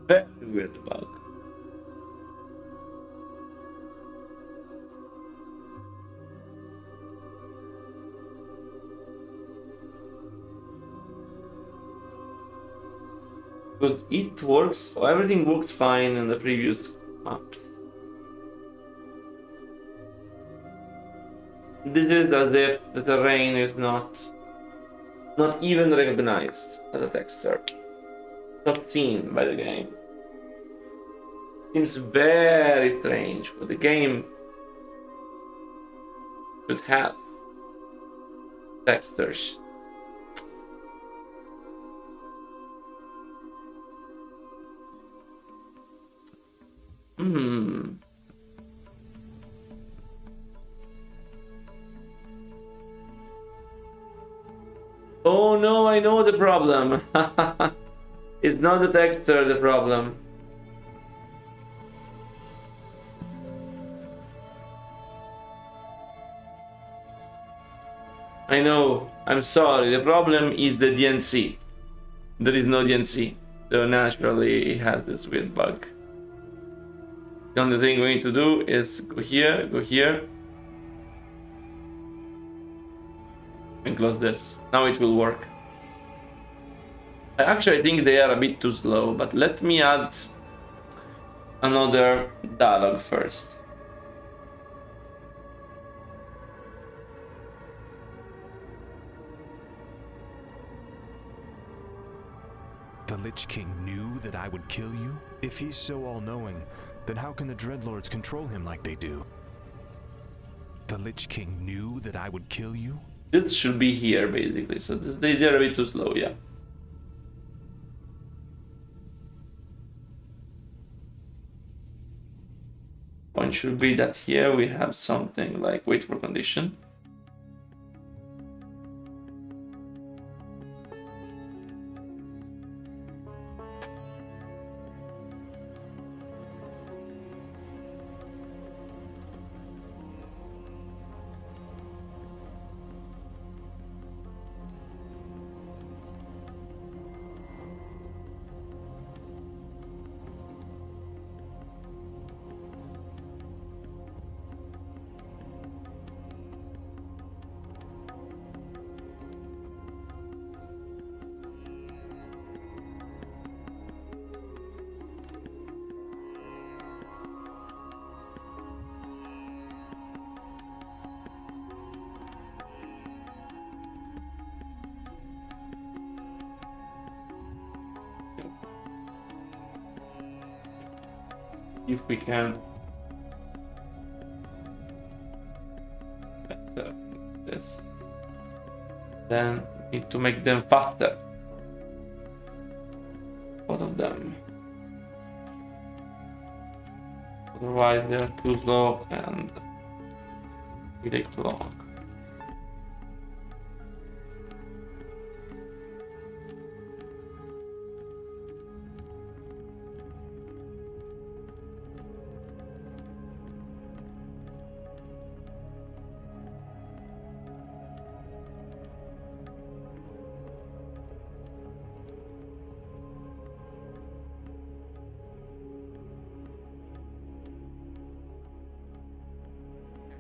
very weird bug. Because it works, everything works fine in the previous maps. This is as if the terrain is not even recognized as a texture. Not seen by the game. Seems very strange, but the game should have textures. Oh no, I know the problem. It's not the texture the problem. I know, I'm sorry, the problem is the DNC. There is no DNC, so naturally it has this weird bug. The only thing we need to do is go here, and close this. Now it will work. Actually, I think they are a bit too slow, but let me add another dialogue first. The Lich King knew that I would kill you? If he's so all-knowing, then how can the Dreadlords control him like they do? The Lich King knew that I would kill you? This should be here, basically, so they're a bit too slow, yeah. Point should be that here we have something like wait for condition. If we can this, then need to make them faster. Both of them. Otherwise they're too slow and we take too long.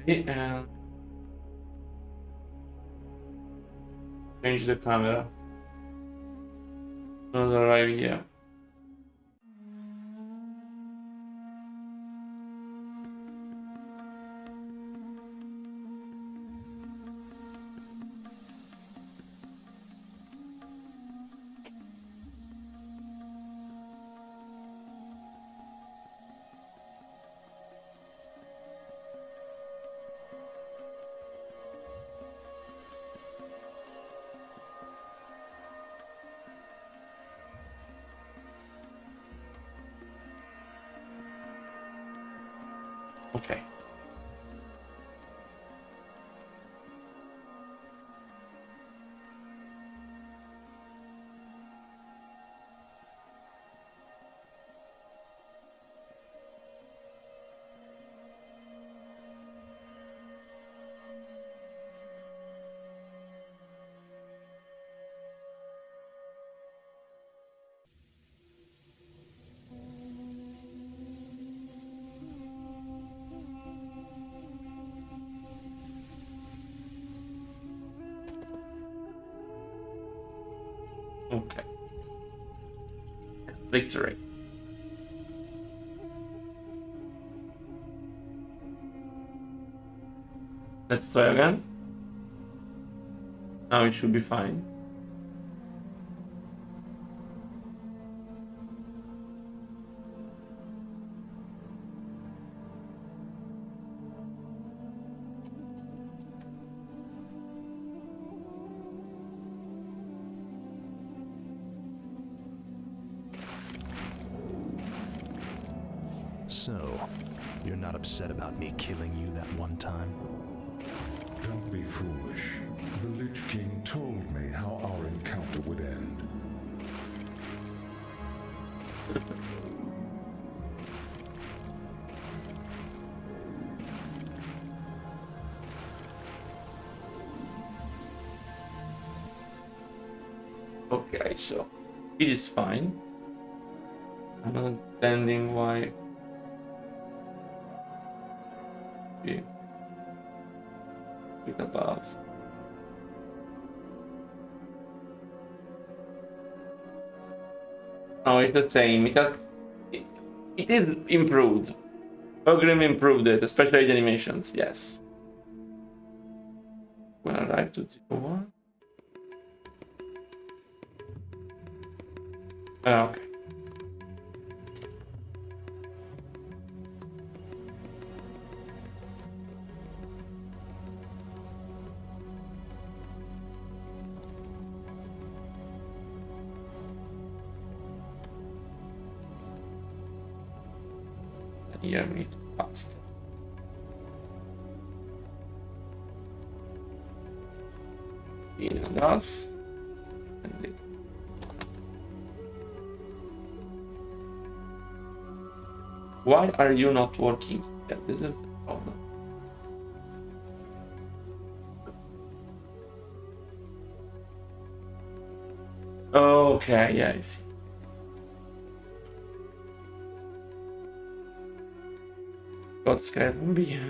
And change the camera. Another right here. Okay. Okay. Victory. Let's try again. Now it should be fine. So, you're not upset about me killing you that one time? Don't be foolish. The Lich King told me how our encounter would end. Okay, so it is fine. I'm not understanding why. Okay. Click above. No, it's the same. It is improved. Ogrim improved it, especially the animations. Yes. When I arrive to 01. Okay. Here we need to pass. In enough. And it. Why are you not working? Yeah, this is the problem. Okay, yeah, I see. God scared me.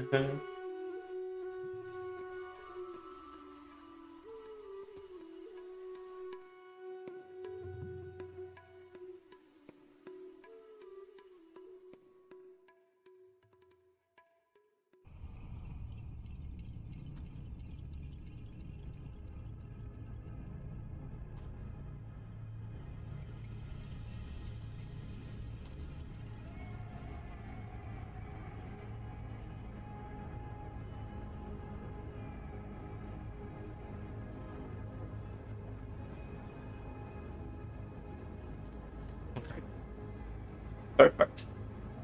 Perfect.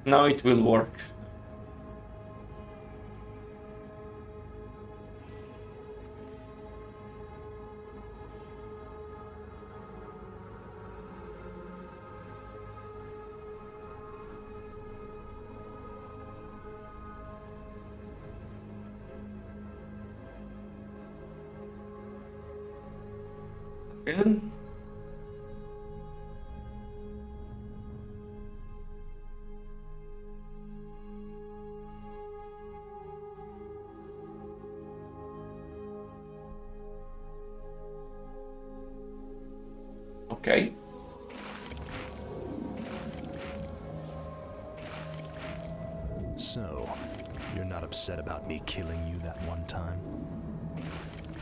Now it will work. Again. Okay. So, you're not upset about me killing you that one time?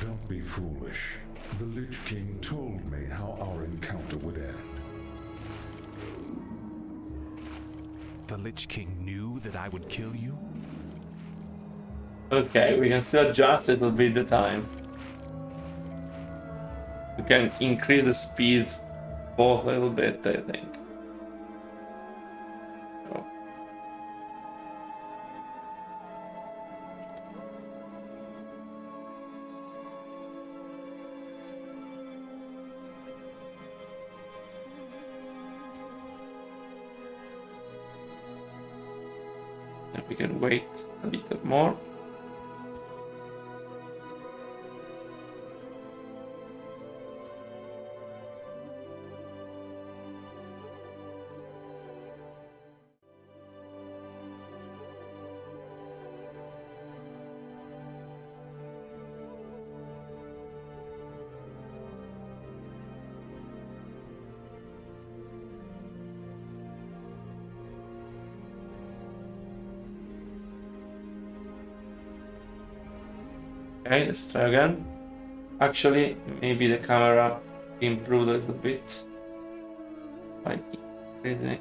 Don't be foolish. The Lich King told me how our encounter would end. The Lich King knew that I would kill you? Okay, we can still adjust a little bit the time. We can increase the speed both a little bit, I think. Oh. and we can wait a bit more. Okay, let's try again. Actually, maybe the camera improved a little bit by increasing.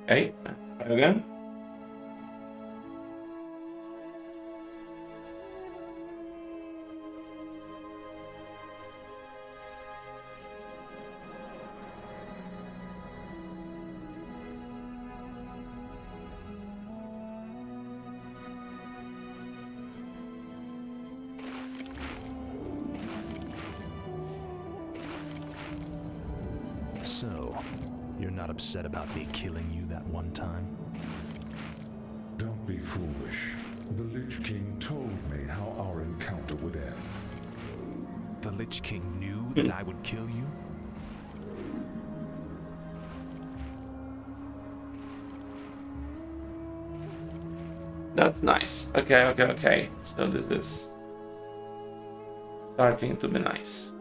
Okay, try again. So, you're not upset about me killing you that one time? Don't be foolish. The Lich King told me how our encounter would end. The Lich King knew that I would kill you? That's nice. Okay. So this is starting to be nice.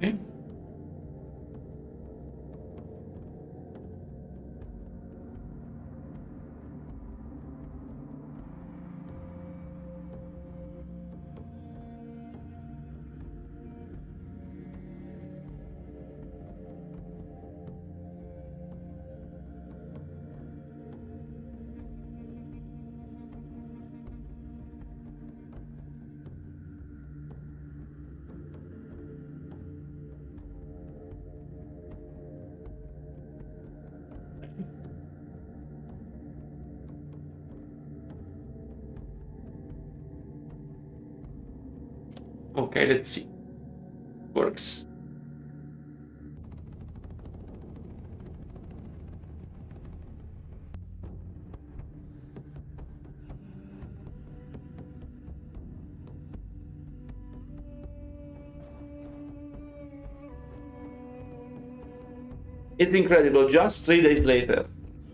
Okay. Okay, let's see. Works. It's incredible, just 3 days later.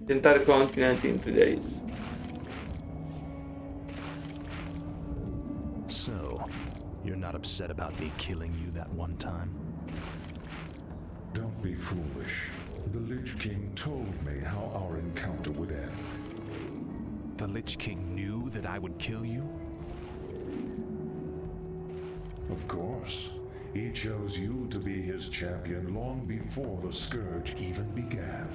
The entire continent in 3 days. So, you're not upset about me killing you that one time? Don't be foolish. The Lich King told me how our encounter would end. The Lich King knew that I would kill you? Of course. He chose you to be his champion long before the Scourge even began.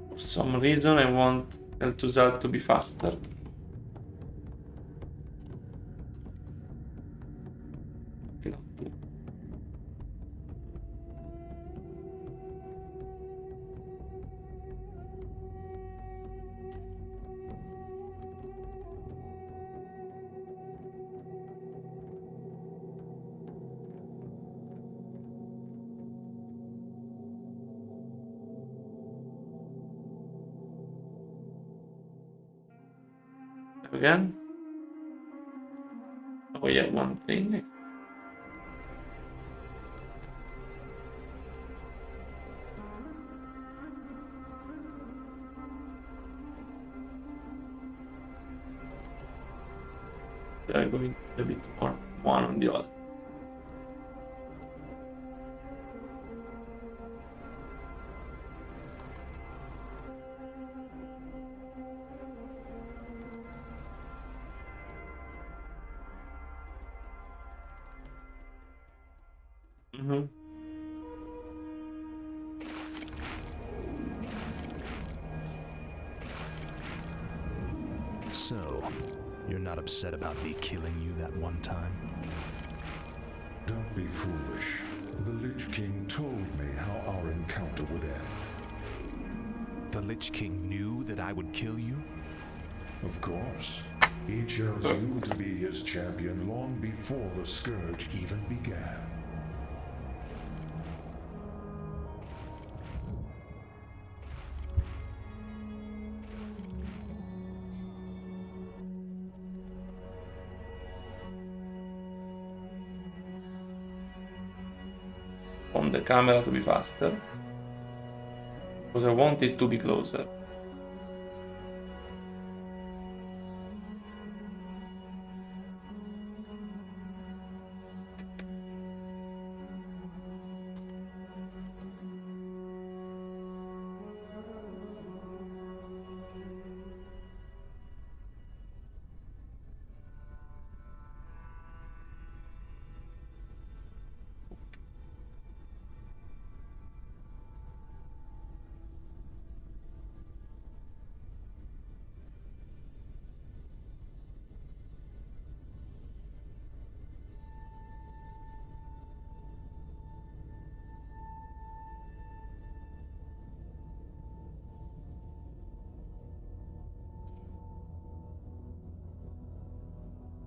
For some reason I want Kel'Thuzad to be faster. Again. Oh yeah, one thing. I'm going a bit more one on the other. So, you're not upset about me killing you that one time? Don't be foolish. The Lich King told me how our encounter would end. The Lich King knew that I would kill you? Of course. He chose you to be his champion long before the Scourge even began. On the camera to be faster, because I want it to be closer.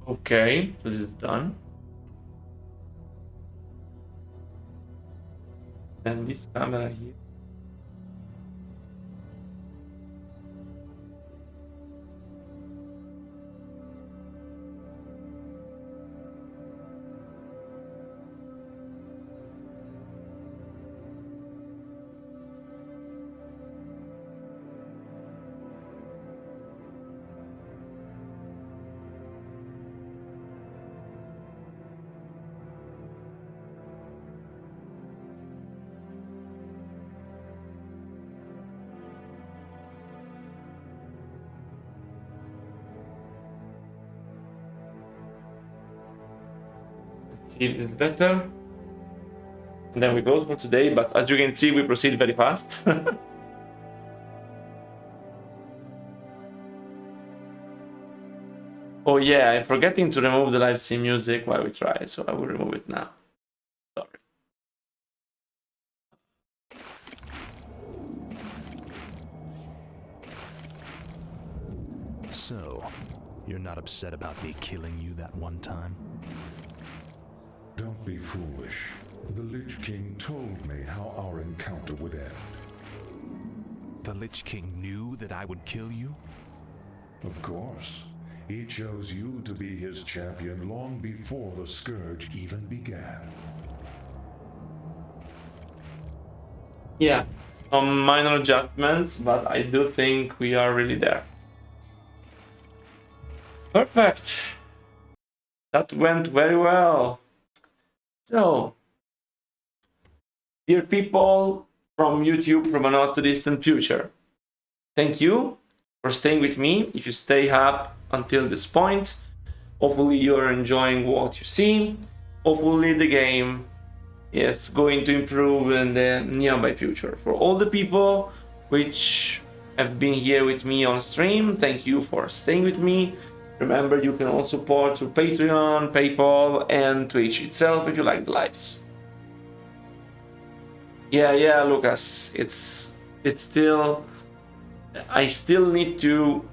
Okay, so this is done. And this camera here. See if it's better. And then we close for today, but as you can see, we proceed very fast. Oh yeah, I'm forgetting to remove the live stream music while we try, so I will remove it now. Sorry. So, you're not upset about me killing you that one time? Don't be foolish. The Lich King told me how our encounter would end. The Lich King knew that I would kill you? Of course. He chose you to be his champion long before the Scourge even began. Yeah, some minor adjustments, but I do think we are really there. Perfect. That went very well. So, dear people from YouTube from a not too distant future, thank you for staying with me. If you stay up until this point, hopefully you're enjoying what you see. Hopefully the game is going to improve in the nearby future. For all the people which have been here with me on stream, thank you for staying with me. Remember, you can also support through Patreon, PayPal, and Twitch itself if you like the lives. Yeah, Lucas. It's still. I still need to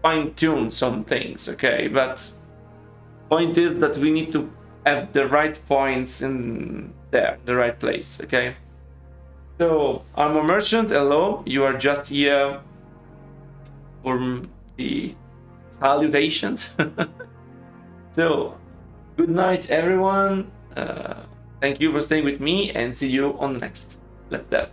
fine-tune some things, okay? But point is that we need to have the right points in there, the right place, okay? So, Armor Merchant, hello. You are just here for the salutations. So, good night, everyone. Thank you for staying with me, and see you on the next Let's Dev.